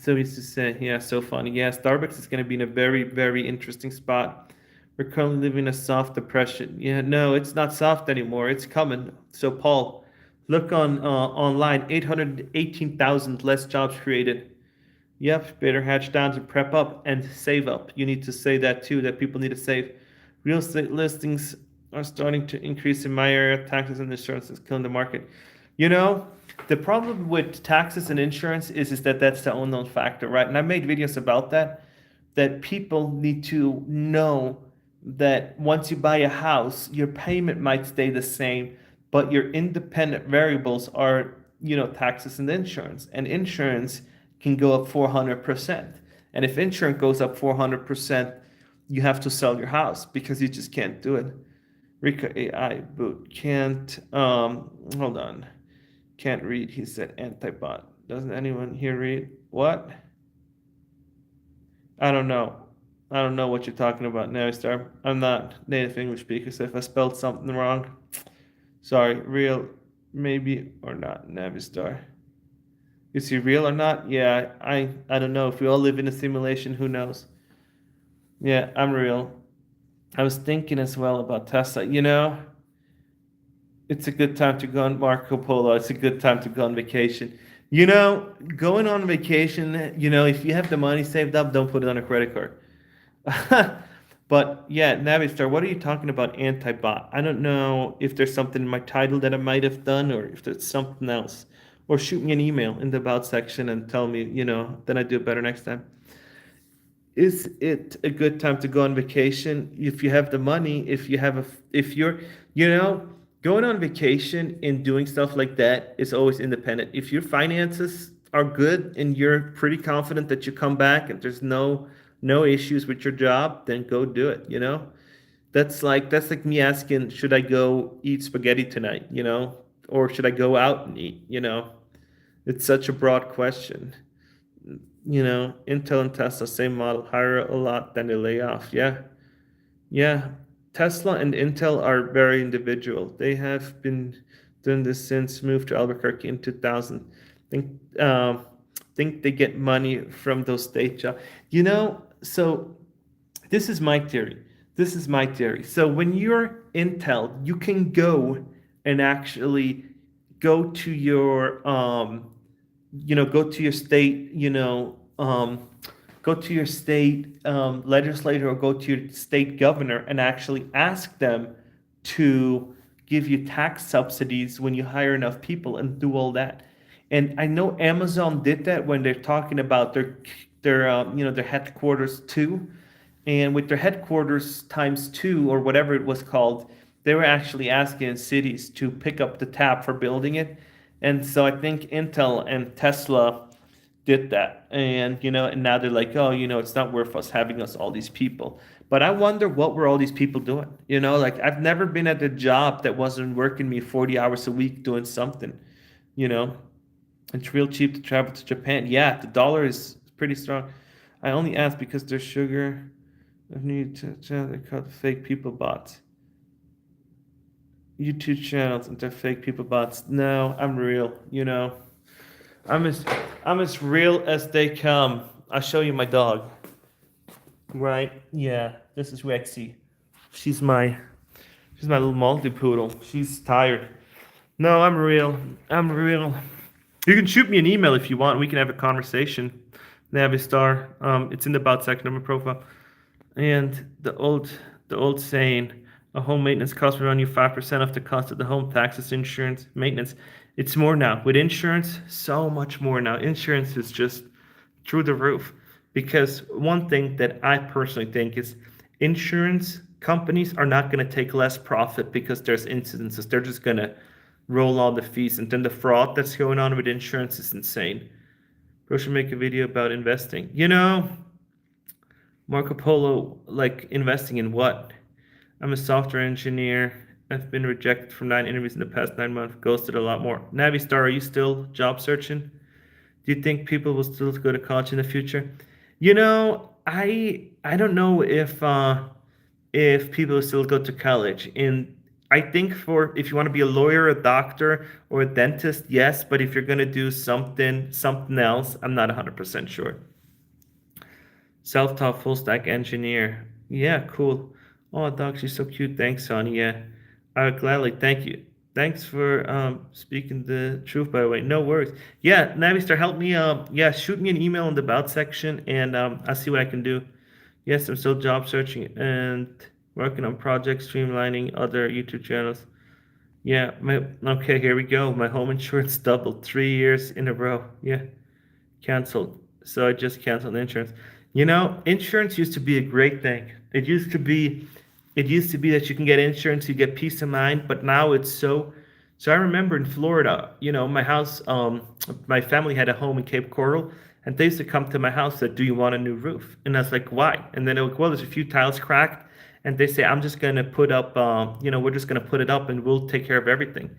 So he used to say, yeah, so funny. Yeah, Starbucks is going to be in a very, very interesting spot. We're currently living in a soft depression. Yeah, no, it's not soft anymore. It's coming. So, Paul, look on online, 818,000 less jobs created. Yep, better hatch down to prep up and save up. You need to say that too, that people need to save. Real estate listings are starting to increase in my area. Taxes and insurance is killing the market. You know, the problem with taxes and insurance is that that's the unknown factor, right? And I made videos about that, that people need to know that once you buy a house, your payment might stay the same, but your independent variables are, taxes and insurance. And insurance can go up 400%. And if insurance goes up 400%, you have to sell your house because you just can't do it. Rika AI boot can't, hold on. Can't read, he said antibot. Doesn't anyone here read? What? I don't know. I don't know what you're talking about, Navistar. I'm not native English speaker, so if I spelled something wrong, sorry. Real, maybe or not, Navistar. Is he real or not? Yeah, I don't know. If we all live in a simulation, who knows? Yeah, I'm real. I was thinking as well about Tesla. It's a good time to go on Marco Polo. It's a good time to go on vacation. Going on vacation, if you have the money saved up, don't put it on a credit card. But yeah, Navistar, what are you talking about anti-bot? I don't know if there's something in my title that I might have done or if there's something else. Or shoot me an email in the about section and tell me, then I do it better next time. Is it a good time to go on vacation if you have the money, if you're, going on vacation and doing stuff like that is always independent. If your finances are good and you're pretty confident that you come back and there's no issues with your job, then go do it, That's like me asking, should I go eat spaghetti tonight, or should I go out and eat? It's such a broad question. Intel and Tesla, same model, hire a lot, then they lay off. Yeah. Yeah. Tesla and Intel are very individual. They have been doing this since moved to Albuquerque in 2000. Think they get money from those state jobs. So this is my theory. This is my theory. So when you're Intel, you can go and actually go to your go to your state, go to your state legislator or go to your state governor and actually ask them to give you tax subsidies when you hire enough people and do all that. And I know Amazon did that when they're talking about their headquarters too. and with their headquarters times two or whatever it was called, they were actually asking cities to pick up the tab for building it. And so I think Intel and Tesla did that. And, and now they're like, oh, it's not worth us having us all these people. But I wonder what were all these people doing? Like I've never been at a job that wasn't working me 40 hours a week doing something, you know? It's real cheap to travel to Japan. Yeah, the dollar is pretty strong. I only asked because there's sugar. I need to they call the fake people bots. YouTube channels and they're fake people bots. No, I'm real. I'm as I'm as real as they come. I'll show you my dog. Right? Yeah. This is Rexy. She's my she's my little multi poodle. She's tired. No, I'm real. I'm real. You can shoot me an email if you want. We can have a conversation. Navistar. It's in the about section of my profile. And the old saying, a home maintenance cost will run you 5% of the cost of the home, taxes, insurance, maintenance. It's more now. With insurance, so much more now. Insurance is just through the roof. Because one thing that I personally think is insurance companies are not going to take less profit because there's incidences. They're just going to roll all the fees. And then the fraud that's going on with insurance is insane. Bro should make a video about investing. Marco Polo, like investing in what? I'm a software engineer. I've been rejected from 9 interviews in the past 9 months. Ghosted a lot more. Navistar, are you still job searching? Do you think people will still go to college in the future? I don't know if people still go to college. And I think for if you want to be a lawyer, a doctor, or a dentist, yes. But if you're gonna do something else, I'm not 100% sure. Self-taught full stack engineer. Yeah, cool. Oh, dog, she's so cute. Thanks, Sonny. Yeah, I would gladly. Thank you. Thanks for speaking the truth, by the way. No worries. Yeah, Navistar, help me. Yeah, shoot me an email in the about section, and I'll see what I can do. Yes, I'm still job searching and working on projects, streamlining other YouTube channels. Yeah, okay, here we go. My home insurance doubled 3 years in a row. Yeah, canceled. So I just canceled insurance. Insurance used to be a great thing. It used to be that you can get insurance, you get peace of mind, but now it's so I remember in Florida, my house, my family had a home in Cape Coral, and they used to come to my house and say, do you want a new roof? And I was like, why? And then they're like, well, there's a few tiles cracked. And they say, I'm just gonna put up, we're just gonna put it up and we'll take care of everything.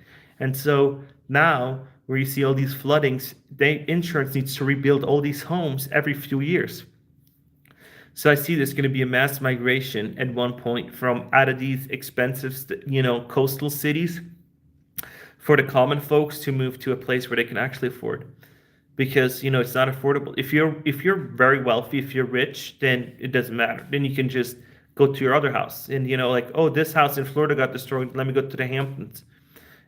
And so now where you see all these floodings, insurance needs to rebuild all these homes every few years. So I see there's going to be a mass migration at one point from out of these expensive, coastal cities for the common folks to move to a place where they can actually afford. Because it's not affordable. If you're very wealthy, if you're rich, then it doesn't matter. Then you can just go to your other house and like, oh, this house in Florida got destroyed. Let me go to the Hamptons.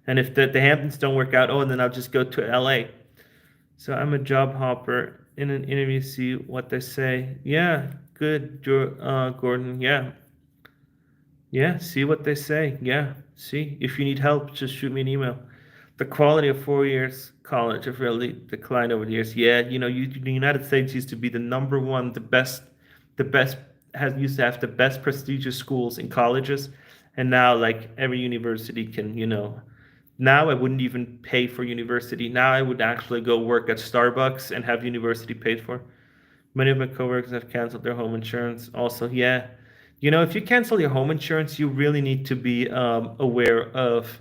And if the Hamptons don't work out, oh, and then I'll just go to LA. So I'm a job hopper in an interview. See what they say. Yeah. Good, Gordon. Yeah. Yeah, see what they say. Yeah, see. If you need help, just shoot me an email. The quality of 4 years college have really declined over the years. Yeah, the United States used to be the number one, the best has used to have the best prestigious schools and colleges, and now like every university can, now I wouldn't even pay for university. Now I would actually go work at Starbucks and have university paid for. Many of my coworkers have canceled their home insurance. Also, yeah, if you cancel your home insurance, you really need to be aware of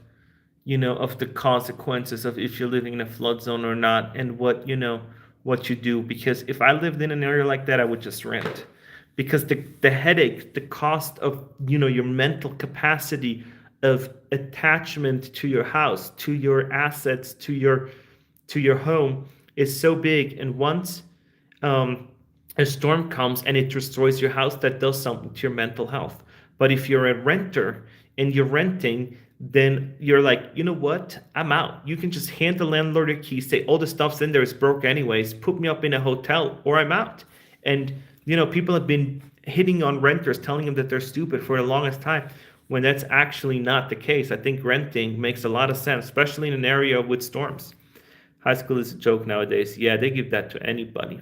the consequences of if you're living in a flood zone or not, and what you do. Because if I lived in an area like that, I would just rent. Because the headache, the cost of your mental capacity of attachment to your house, to your assets, to your home is so big, and once a storm comes and it destroys your house, that does something to your mental health. But if you're a renter and you're renting, then you're like, you know what? I'm out. You can just hand the landlord your keys, say, all the stuff's in there is broke anyways, put me up in a hotel, or I'm out. And, people have been hitting on renters, telling them that they're stupid for the longest time, when that's actually not the case. I think renting makes a lot of sense, especially in an area with storms. High school is a joke nowadays. Yeah, they give that to anybody.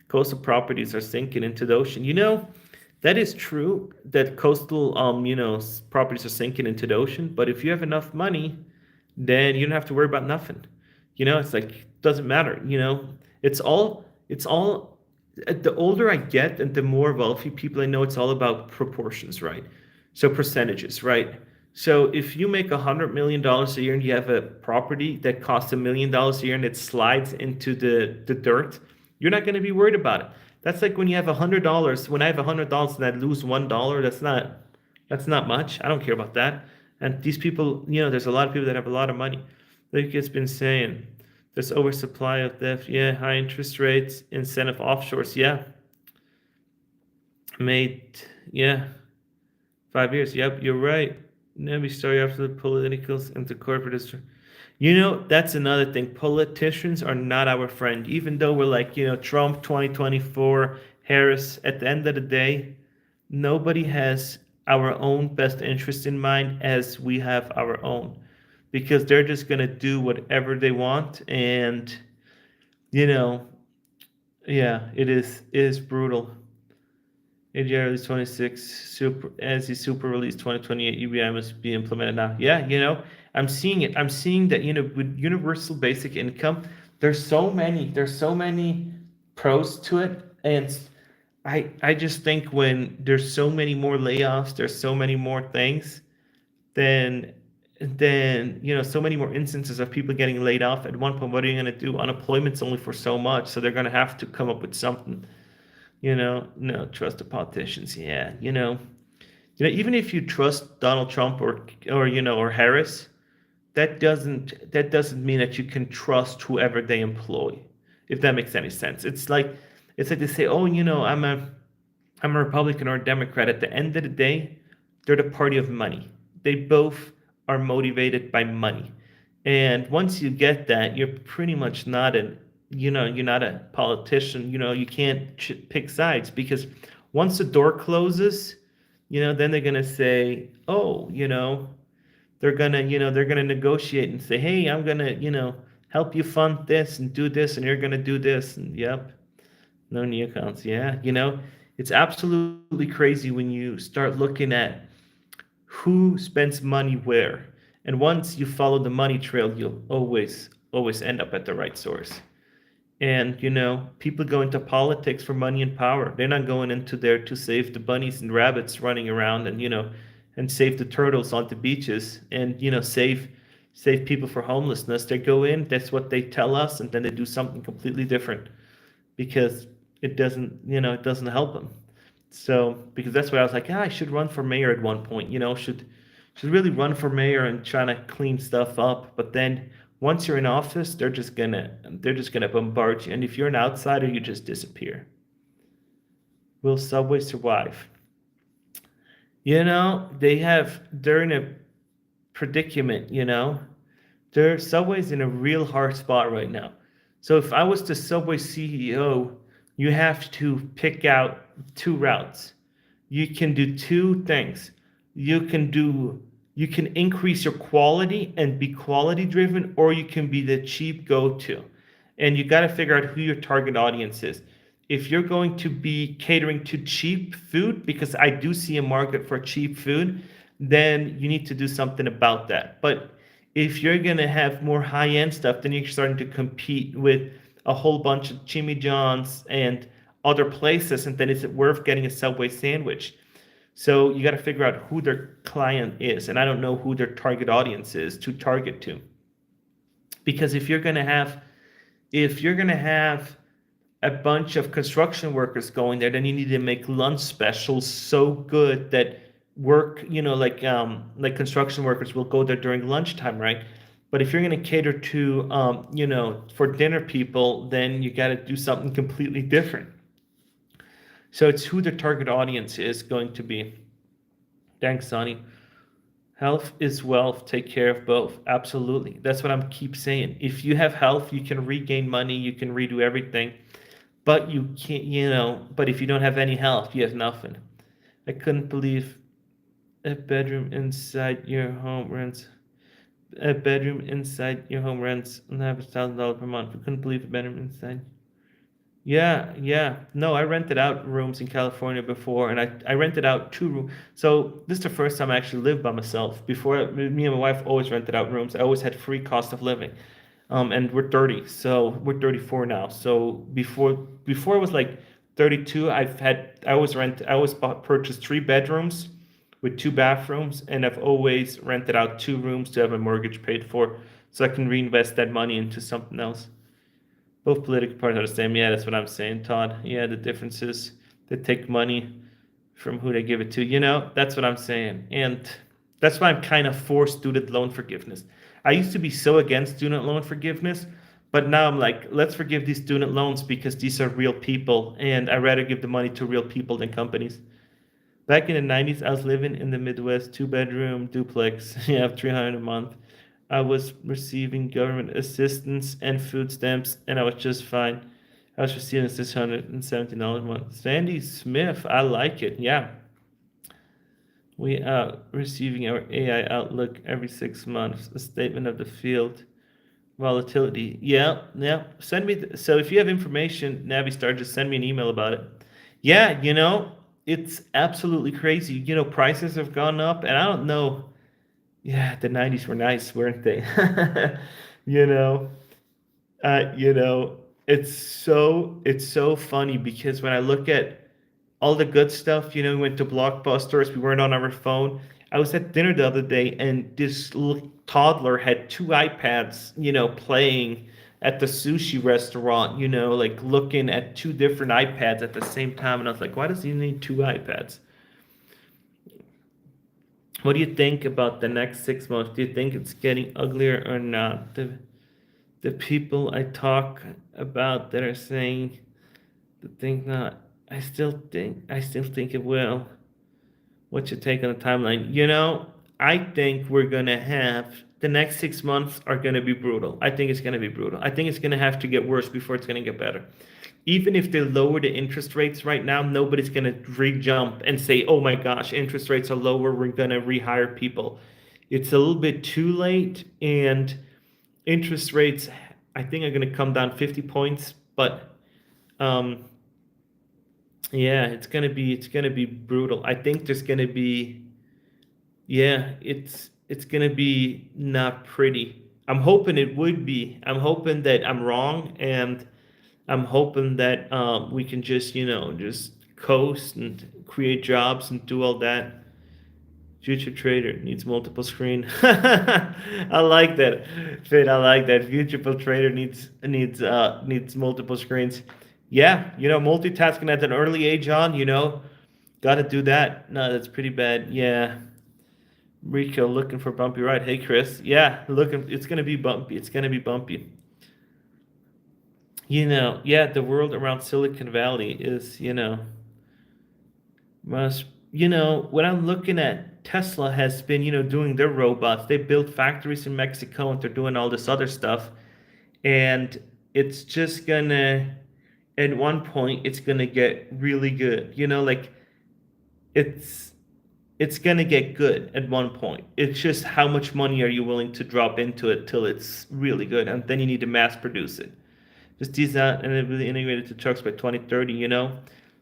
Coastal properties are sinking into the ocean. That is true that coastal, properties are sinking into the ocean. But if you have enough money, then you don't have to worry about nothing. It's like doesn't matter. It's all. The older I get, and the more wealthy people I know, it's all about proportions, right? So percentages, right? So if you make $100 million a year and you have a property that costs $1 million a year and it slides into the dirt, you're not going to be worried about it. That's like when you have $100. When I have $100 and I lose $1, that's not much. I don't care about that. And these people, there's a lot of people that have a lot of money. Like it's been saying, there's oversupply of debt. Yeah, high interest rates, incentive offshores. Yeah, made. Yeah, 5 years. Yep, you're right. Let me start after the politicals and the corporate. That's another thing. Politicians are not our friend. Even though we're like, Trump 2024, Harris, at the end of the day, nobody has our own best interest in mind as we have our own. Because they're just going to do whatever they want. And, you know, yeah, it is brutal. AGI release 26, super as the super release 2028 UBI must be implemented now. Yeah, I'm seeing it. I'm seeing that, with universal basic income, there's so many pros to it. And I just think when there's so many more layoffs, there's so many more things, then so many more instances of people getting laid off at one point. What are you going to do? Unemployment's only for so much, so they're going to have to come up with something. No, trust the politicians. Yeah, even if you trust Donald Trump or Harris, that doesn't mean that you can trust whoever they employ, if that makes any sense. It's like they say, oh, I'm a Republican or a Democrat. At the end of the day, they're the party of money. They both are motivated by money. And once you get that, you're pretty much you're not a politician. You can't pick sides, because once the door closes, then they're gonna say, oh, they're gonna negotiate and say, hey, I'm gonna, help you fund this and do this, and you're gonna do this, and yep, no new accounts. Yeah, it's absolutely crazy when you start looking at who spends money where. And once you follow the money trail, you'll always end up at the right source. And people go into politics for money and power. They're not going into there to save the bunnies and rabbits running around, and save the turtles on the beaches, and save people for homelessness. They go in, that's what they tell us, and then they do something completely different, because it doesn't help them. So, because that's why I was like, I should run for mayor at one point. Should really run for mayor and try to clean stuff up. But then once you're in office, they're just gonna bombard you. And if you're an outsider, you just disappear. Will Subway survive? They're in a predicament. Their Subway's in a real hard spot right now. So if I was the Subway CEO, you have to pick out two routes. You can do two things. You can increase your quality and be quality driven, or you can be the cheap go-to. And you got to figure out who your target audience is. If you're going to be catering to cheap food, because I do see a market for cheap food, then you need to do something about that. But if you're going to have more high-end stuff, then you're starting to compete with a whole bunch of Jimmy John's and other places, and then is it worth getting a Subway sandwich? So you got to figure out who their client is, and I don't know who their target audience is to target to. Because if you're gonna have a bunch of construction workers going there, then you need to make lunch specials so good that work, like construction workers will go there during lunchtime, right? But if you're going to cater to, for dinner people, then you got to do something completely different. So it's who the target audience is going to be. Thanks, Sonny. Health is wealth. Take care of both. Absolutely. That's what I'm keep saying. If you have health, you can regain money, you can redo everything. But you can't, but if you don't have any health, you have nothing. I couldn't believe a bedroom inside your home rents. A bedroom inside your home rents $1,000 per month. I couldn't believe a bedroom inside. Yeah, yeah. No, I rented out rooms in California before, and I rented out two rooms. So this is the first time I actually lived by myself. Before, me and my wife always rented out rooms. I always had free cost of living. And we're 30, so we're 34 now. So before I was like 32, I always purchased three bedrooms with two bathrooms, and I've always rented out two rooms to have a mortgage paid for, so I can reinvest that money into something else. Both political parties are the same. Yeah, that's what I'm saying, Todd. Yeah, the difference is they take money from who they give it to. That's what I'm saying. And that's why I'm kind of for student loan forgiveness. I used to be so against student loan forgiveness, but now I'm like, let's forgive these student loans because these are real people, and I'd rather give the money to real people than companies. Back in the 90s, I was living in the Midwest, two-bedroom duplex. Yeah, 300 a month. I was receiving government assistance and food stamps, and I was just fine. I was receiving $617 a month. Sandy Smith, I like it. Yeah, we are receiving our AI outlook every 6 months, a statement of the field volatility. Yeah, yeah. Send me. So if you have information, Navistar, just send me an email about it. Yeah, it's absolutely crazy. Prices have gone up, and I don't know. Yeah, the 90s were nice, weren't they? you know, it's so funny because when I look at all the good stuff, we went to Blockbusters, we weren't on our phone. I was at dinner the other day, and this little toddler had two iPads, playing at the sushi restaurant, like looking at two different iPads at the same time. And I was like, why does he need two iPads? What do you think about the next 6 months? Do you think it's getting uglier or not? The people I talk about that are saying the thing not. I still think it will. What's your take on the timeline? I think we're gonna have the next 6 months are gonna be brutal. I think it's gonna be brutal. I think it's gonna have to get worse before it's gonna get better. Even if they lower the interest rates right now, nobody's gonna re-jump and say, "Oh my gosh, interest rates are lower. We're gonna rehire people." It's a little bit too late, and interest rates, I think, are gonna come down 50 points, but um, yeah, it's gonna be brutal. I think there's gonna be yeah, it's gonna be not pretty. I'm hoping it would be. I'm hoping that I'm wrong, and I'm hoping that we can just coast and create jobs and do all that. Future trader needs multiple screen. I like that, Finn. I like that. Future trader needs multiple screens. Yeah, multitasking at an early age on. Got to do that. No, that's pretty bad. Yeah. Rico looking for bumpy ride. Hey, Chris. Yeah, looking. It's gonna be bumpy. It's gonna be bumpy. Yeah, the world around Silicon Valley is, must, when I'm looking at Tesla has been, doing their robots. They built factories in Mexico, and they're doing all this other stuff. And it's just gonna, at one point, it's gonna get really good. Like it's it's gonna get good at one point. It's just how much money are you willing to drop into it till it's really good, and then you need to mass produce it. Just tease out and then really integrate it to trucks by 2030.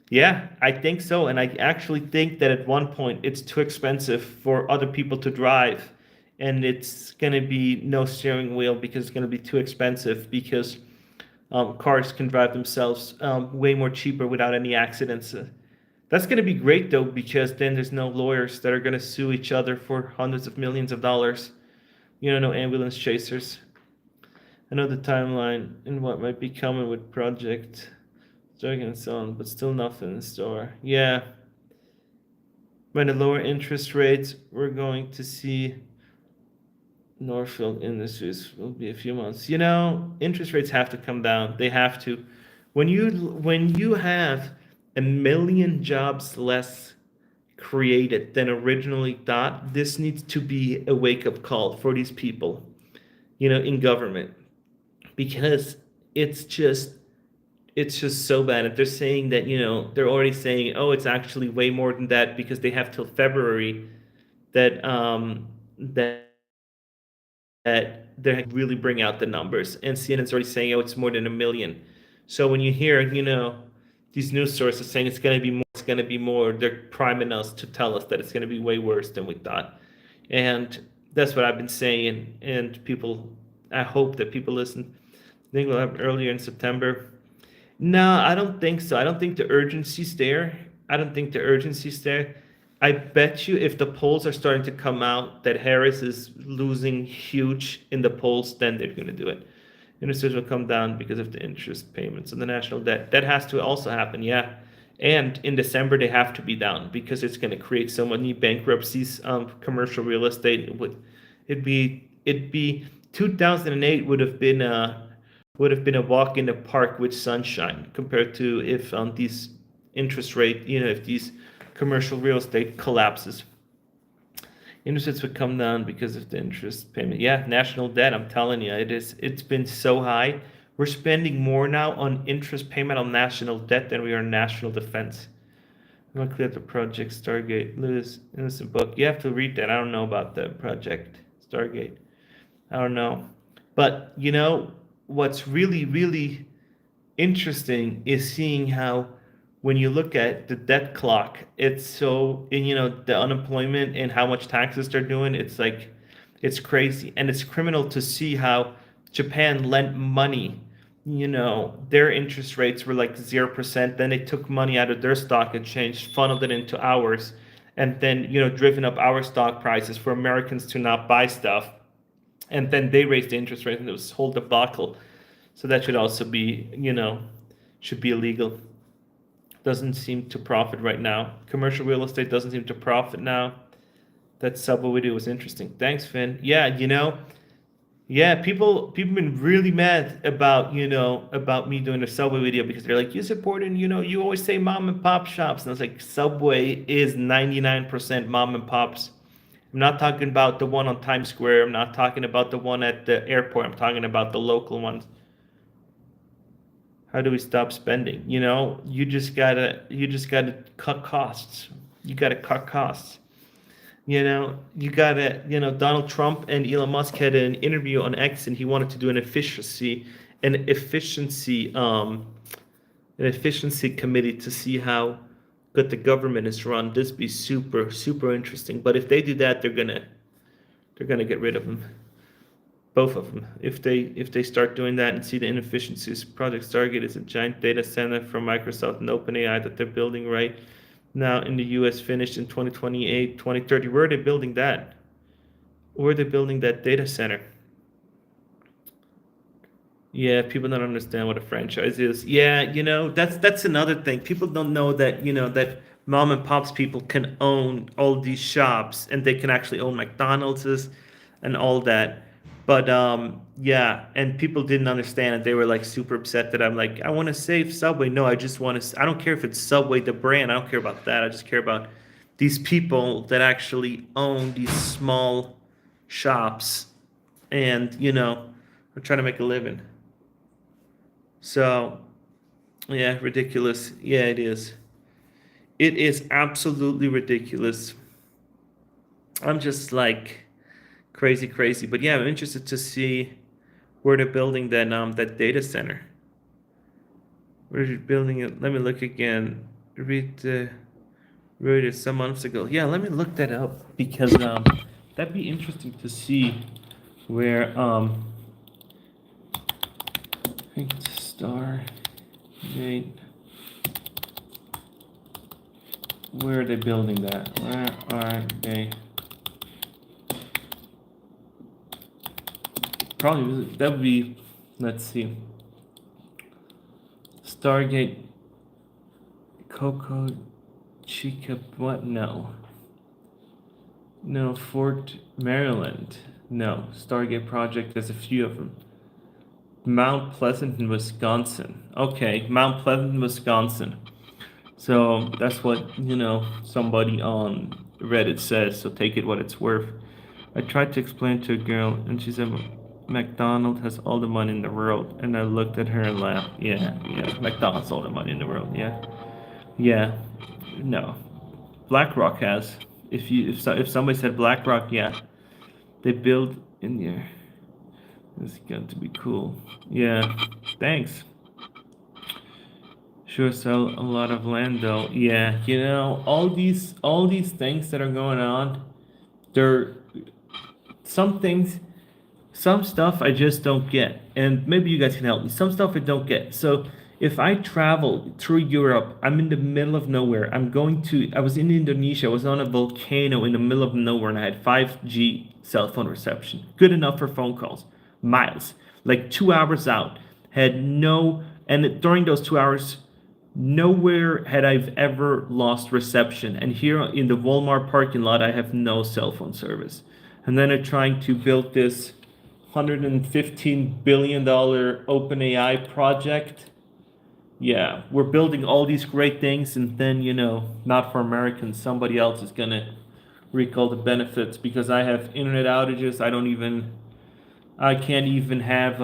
Yeah, I think so. And I actually think that at one point it's too expensive for other people to drive. And it's going to be no steering wheel because it's going to be too expensive because cars can drive themselves way more cheaper without any accidents. That's going to be great though, because then there's no lawyers that are going to sue each other for hundreds of millions of dollars. No ambulance chasers. I know the timeline and what might be coming with Project Dragon and so on, but still nothing in store. Yeah, by the lower interest rates, we're going to see Northfield Industries will be a few months. Interest rates have to come down. They have to. When you have a million jobs less created than originally thought, this needs to be a wake-up call for these people, in government, because it's just it's just so bad. If they're saying that, they're already saying, oh, it's actually way more than that because they have till February that they really bring out the numbers. And CNN's already saying, oh, it's more than a million. So when you hear, these news sources saying it's going to be more, it's going to be more, they're priming us to tell us that it's going to be way worse than we thought. And that's what I've been saying. And people, I hope that people listen. I think we'll have earlier in September. No, I don't think so. I don't think the urgency's there. I don't think the urgency's there. I bet you if the polls are starting to come out that Harris is losing huge in the polls, then they're going to do it. Interest rates will come down because of the interest payments and the national debt. That has to also happen, yeah. And in December they have to be down because it's going to create so many bankruptcies. Commercial real estate it'd be 2008 would have been a walk in the park with sunshine compared to if these interest rate, if these commercial real estate collapses. Interest rates would come down because of the interest payment. Yeah, national debt, I'm telling you, it's been so high. We're spending more now on interest payment on national debt than we are national defense. I'm gonna clear the project Stargate. Lewis Innocent book. You have to read that. I don't know about the project Stargate. I don't know. But what's really, really interesting is seeing how when you look at the debt clock, it's so, and the unemployment and how much taxes they're doing, it's like, it's crazy. And it's criminal to see how Japan lent money, their interest rates were like 0%. Then they took money out of their stock exchange, funneled it into ours, and then, driven up our stock prices for Americans to not buy stuff. And then they raised the interest rate and it was whole debacle. So that should also be, should be illegal. Doesn't seem to profit right now. Commercial real estate doesn't seem to profit now. That Subway video was interesting. Thanks, Finn. Yeah, yeah, people been really mad about, about me doing a Subway video because they're like, you support and you always say mom and pop shops. And I was like, Subway is 99% mom and pops. I'm not talking about the one on Times Square. I'm not talking about the one at the airport. I'm talking about the local ones. How do we stop spending? You just gotta cut costs. You gotta cut costs. You gotta, Donald Trump and Elon Musk had an interview on X, and he wanted to do an efficiency committee to see how good the government is run. This be super, super interesting. But if they do that, they're gonna get rid of them. Both of them. If they start doing that and see the inefficiencies. Project Stargate is a giant data center from Microsoft and OpenAI that they're building right now in the US, finished in 2028, 2030. Where are they building that? Where are they building that data center? Yeah, people don't understand what a franchise is. Yeah, that's another thing. People don't know that, that mom and pops people can own all these shops and they can actually own McDonald's and all that. But yeah, and people didn't understand it. They were like super upset that I'm like, I want to save Subway. No, I just want to, I don't care if it's Subway, the brand. I don't care about that. I just care about these people that actually own these small shops and, are trying to make a living. So, yeah, ridiculous. Yeah, it is. It is absolutely ridiculous. I'm just like crazy, crazy. But yeah, I'm interested to see where they're building that data center. Where are you building it? Let me look again. Read the Reuters some months ago. Yeah, let me look that up because that'd be interesting to see where Stargate. Where are they building that? Where are they? Probably that would be. Let's see. Stargate. Coco Chica. What? No. No. Fort Maryland. No. Stargate project. There's a few of them. Mount Pleasant in Wisconsin. Okay, Mount Pleasant, Wisconsin. So that's what, somebody on Reddit says, so take it what it's worth. I tried to explain to a girl, and she said McDonald's has all the money in the world. And I looked at her and laughed. Yeah, McDonald's all the money in the world, yeah. Yeah, no. BlackRock has. If somebody said BlackRock, yeah. They build in there. It's going to be cool. Yeah, thanks. Sure sell a lot of land though. Yeah, all these things that are going on, they're some things, some stuff I just don't get. And maybe you guys can help me. Some stuff I don't get. So if I travel through Europe, I'm in the middle of nowhere. I was in Indonesia, I was on a volcano in the middle of nowhere, and I had 5G cell phone reception. Good enough for phone calls. Miles. Like 2 hours out. And during those 2 hours, nowhere had I've ever lost reception. And here in the Walmart parking lot, I have no cell phone service. And then they're trying to build this $115 billion OpenAI project. Yeah, we're building all these great things, and then, not for Americans, somebody else is gonna reap all the benefits because I have internet outages. I can't even have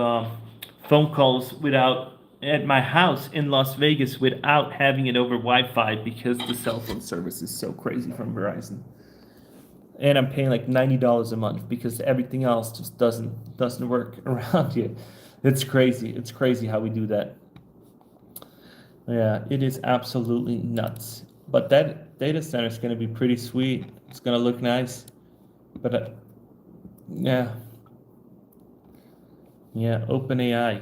phone calls without at my house in Las Vegas without having it over Wi-Fi because the cell phone service is so crazy from Verizon. And I'm paying like $90 a month because everything else just doesn't work around here. It's crazy. It's crazy how we do that. Yeah, it is absolutely nuts. But that data center is going to be pretty sweet. It's going to look nice. But yeah, yeah, OpenAI.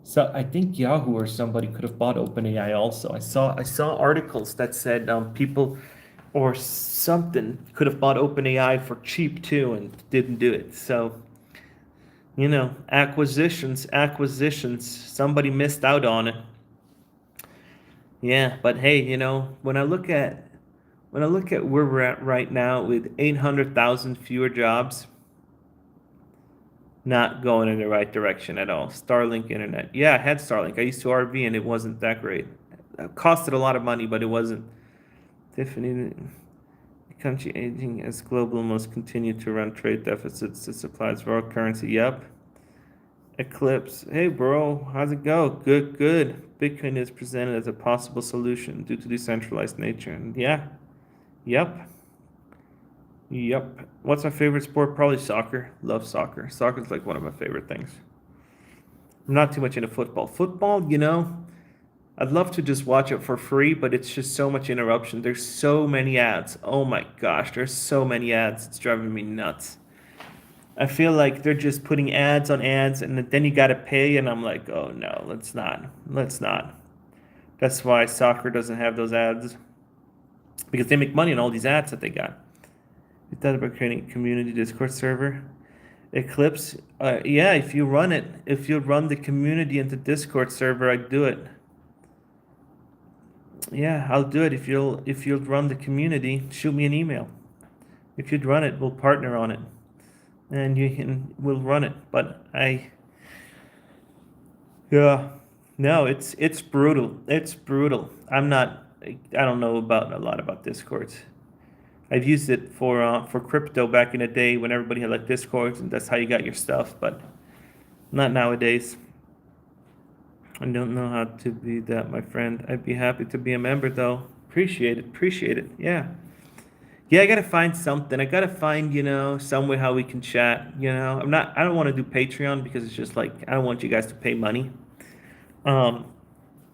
So I think Yahoo or somebody could have bought OpenAI also. I saw articles that said people or something could have bought OpenAI for cheap too and didn't do it. So, acquisitions. Somebody missed out on it. Yeah, but hey, when I look at where we're at right now with 800,000 fewer jobs, not going in the right direction at all. Starlink internet. Yeah, I had Starlink. I used to RV and it wasn't that great. It costed a lot of money, but it wasn't. Tiffany, the country aging as global must continue to run trade deficits to supplies world currency. Yep. Eclipse. Hey, bro, how's it go? Good, good. Bitcoin is presented as a possible solution due to decentralized nature. And yeah, yep, yep. What's my favorite sport? Probably soccer. Love soccer. Soccer's like one of my favorite things. I'm not too much into football. Football, I'd love to just watch it for free, but it's just so much interruption. There's so many ads. Oh my gosh, there's so many ads. It's driving me nuts. I feel like they're just putting ads on ads, and then you gotta pay, and I'm like, oh no, let's not. Let's not. That's why soccer doesn't have those ads. Because they make money on all these ads that they got. You thought about creating a community Discord server? Eclipse? Yeah, if you run the community into Discord server, I'd do it. Yeah, I'll do it if you'll run the community. Shoot me an email. If you'd run it, we'll partner on it, and we'll run it. But yeah, no, it's brutal. It's brutal. I don't know about a lot about Discords. I've used it for crypto back in the day when everybody had like Discords, and that's how you got your stuff. But not nowadays. I don't know how to be that, my friend. I'd be happy to be a member, though. Appreciate it. Appreciate it. Yeah. Yeah, I gotta find something. I gotta find, some way how we can chat. I don't want to do Patreon because it's just like, I don't want you guys to pay money. Um,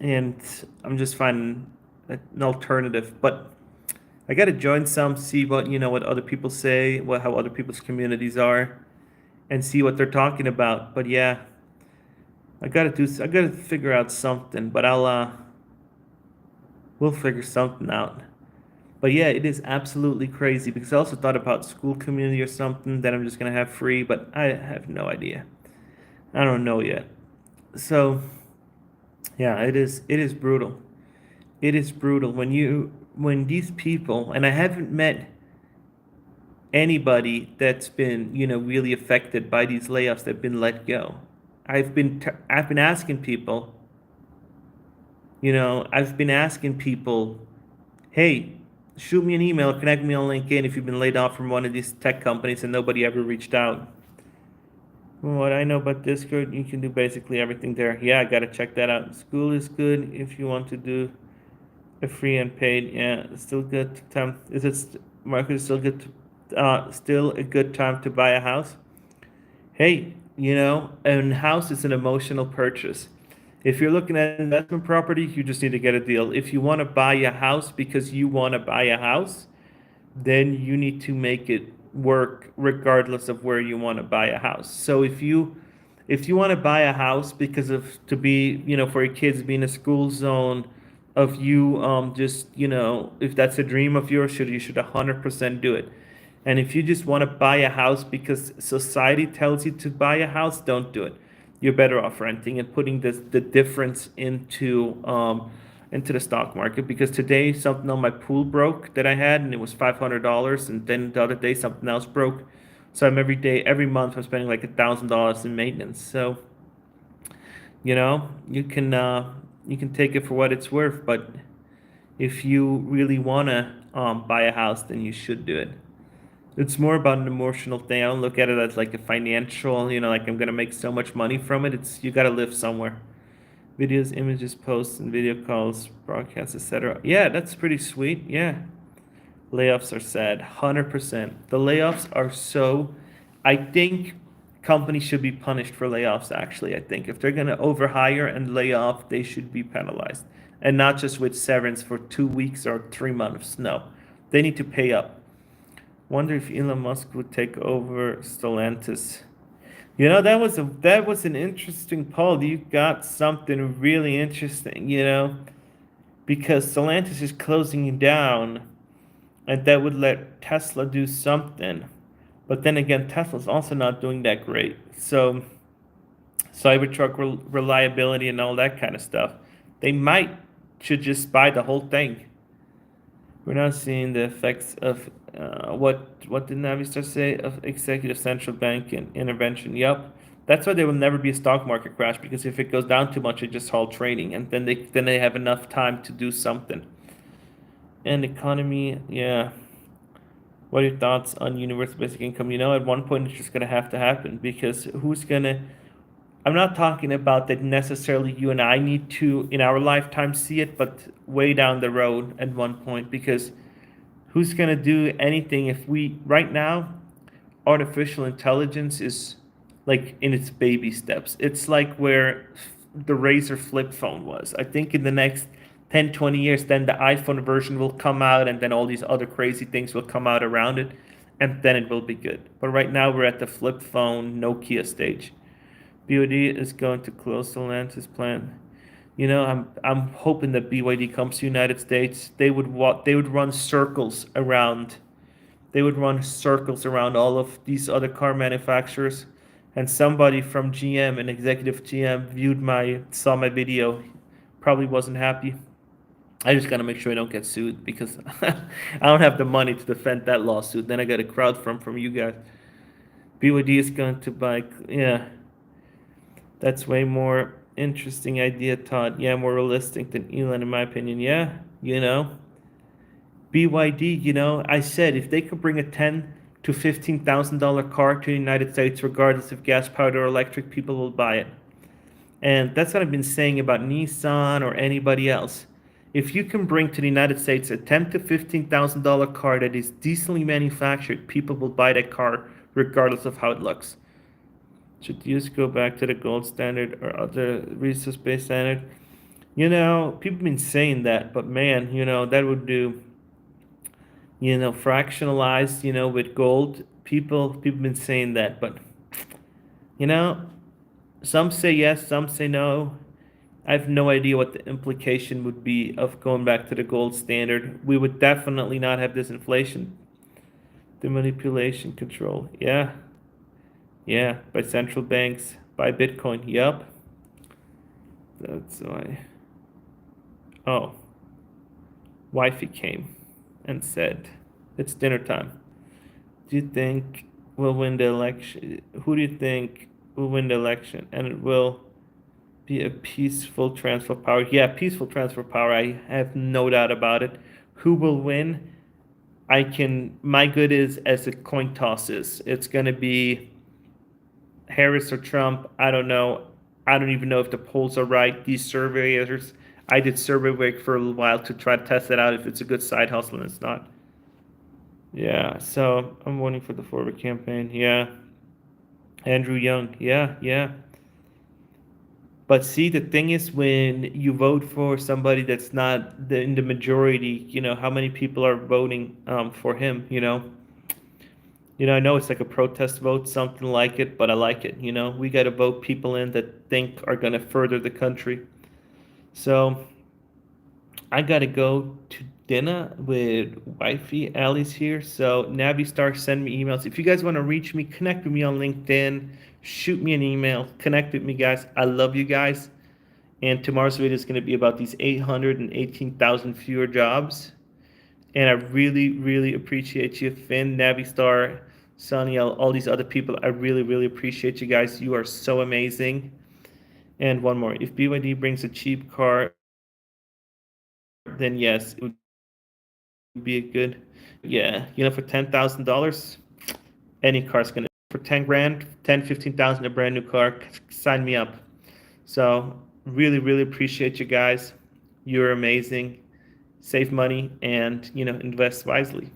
and I'm just finding an alternative. But I gotta join some, see what other people say, how other people's communities are, and see what they're talking about. But yeah, I gotta figure out something, but we'll figure something out. But yeah, it is absolutely crazy because I also thought about school community or something that I'm just gonna have free, but I have no idea. I don't know yet. So yeah, it is brutal. It is brutal when these people, and I haven't met anybody that's been, really affected by these layoffs that've been let go. I've been asking people, hey, shoot me an email, connect me on LinkedIn if you've been laid off from one of these tech companies and nobody ever reached out. From what I know about Discord, you can do basically everything there. Yeah, I gotta check that out. School is good if you want to do a free and paid. Yeah, it's still good time. Market is still good? Still a good time to buy a house? Hey, a house is an emotional purchase. If you're looking at investment property, you just need to get a deal. If you want to buy a house because you want to buy a house, then you need to make it work regardless of where you want to buy a house. So if you want to buy a house because of to be, for your kids being a school zone of you just, if that's a dream of yours, you should 100% do it. And if you just want to buy a house because society tells you to buy a house, don't do it. You're better off renting and putting the difference into the stock market, because today something on my pool broke that I had and it was $500, and then the other day something else broke. So every month I'm spending like $1,000 in maintenance. So you can take it for what it's worth, but if you really wanna buy a house, then you should do it. It's more about an emotional thing. I don't look at it as like a financial, like I'm gonna make so much money from it. It's you gotta live somewhere. Videos, images, posts, and video calls, broadcasts, etc. Yeah, that's pretty sweet. Yeah. Layoffs are sad. 100%. The layoffs are so. I think companies should be punished for layoffs, actually. I think if they're going to overhire and lay off, they should be penalized. And not just with severance for 2 weeks or 3 months. No. They need to pay up. Wonder if Elon Musk would take over Stellantis. That was an interesting poll. You got something really interesting, because Stellantis is closing down, and that would let Tesla do something. But then again, Tesla's also not doing that great. So Cybertruck reliability and all that kind of stuff, they might should just buy the whole thing. We're not seeing the effects of what did Navistar say of executive central bank intervention. Yep, that's why there will never be a stock market crash, because if it goes down too much, it just halt trading, and then they have enough time to do something. And economy, yeah. What are your thoughts on universal basic income? At one point it's just gonna have to happen, because who's gonna? I'm not talking about that necessarily you and I need to in our lifetime see it, but way down the road at one point, because who's going to do anything if we right now artificial intelligence is like in its baby steps. It's like where the Razor flip phone was. I think in the next 10, 20 years, then the iPhone version will come out, and then all these other crazy things will come out around it, and then it will be good. But right now we're at the flip phone Nokia stage. BYD is going to close the Stellantis plant. I'm hoping that BYD comes to the United States. They would run circles around. They would run circles around all of these other car manufacturers. And somebody from GM, an executive GM, saw my video, probably wasn't happy. I just gotta make sure I don't get sued, because I don't have the money to defend that lawsuit. Then I got a crowd from you guys. BYD is going to buy, yeah. That's way more interesting idea, Todd. Yeah, more realistic than Elon, in my opinion. Yeah, BYD. I said if they could bring a $10,000 to $15,000 car to the United States, regardless of gas powered or electric, people will buy it. And that's what I've been saying about Nissan or anybody else. If you can bring to the United States a $10,000 to $15,000 car that is decently manufactured, people will buy that car regardless of how it looks. Should use go back to the gold standard or other resource-based standard? People have been saying that, but man, that would do, fractionalized, with gold. People have been saying that, but you know, some say yes, some say no. I have no idea what the implication would be of going back to the gold standard. We would definitely not have this inflation. The manipulation control, yeah. Yeah, by central banks, by Bitcoin. Yup. That's why. Oh. Wifey came and said, it's dinner time. Do you think we'll win the election? Who do you think will win the election? And it will be a peaceful transfer of power. Yeah, peaceful transfer of power. I have no doubt about it. Who will win? My good is as a coin toss is. It's going to be Harris or Trump. I don't know. I don't even know if the polls are right. These surveyors, I did survey work for a little while to try to test it out if it's a good side hustle, and it's not. Yeah, so I'm voting for the forward campaign. Yeah. Andrew Young. Yeah. But see, the thing is, when you vote for somebody that's not in the majority, how many people are voting for him? I know it's like a protest vote, something like it, but I like it. We got to vote people in that think are going to further the country. So I got to go to dinner with wifey. Allie's here. So Navistar, send me emails. If you guys want to reach me, connect with me on LinkedIn. Shoot me an email. Connect with me, guys. I love you guys. And tomorrow's video is going to be about these 818,000 fewer jobs. And I really, really appreciate you, Finn, Navistar, Sonny, all these other people. I really, really appreciate you guys. You are so amazing. And one more. If BYD brings a cheap car, then yes, it would be a good, yeah, for $10,000, any car's going to, for 10 grand, 10, 15,000, a brand new car, sign me up. So really, really appreciate you guys. You're amazing. Save money and, invest wisely.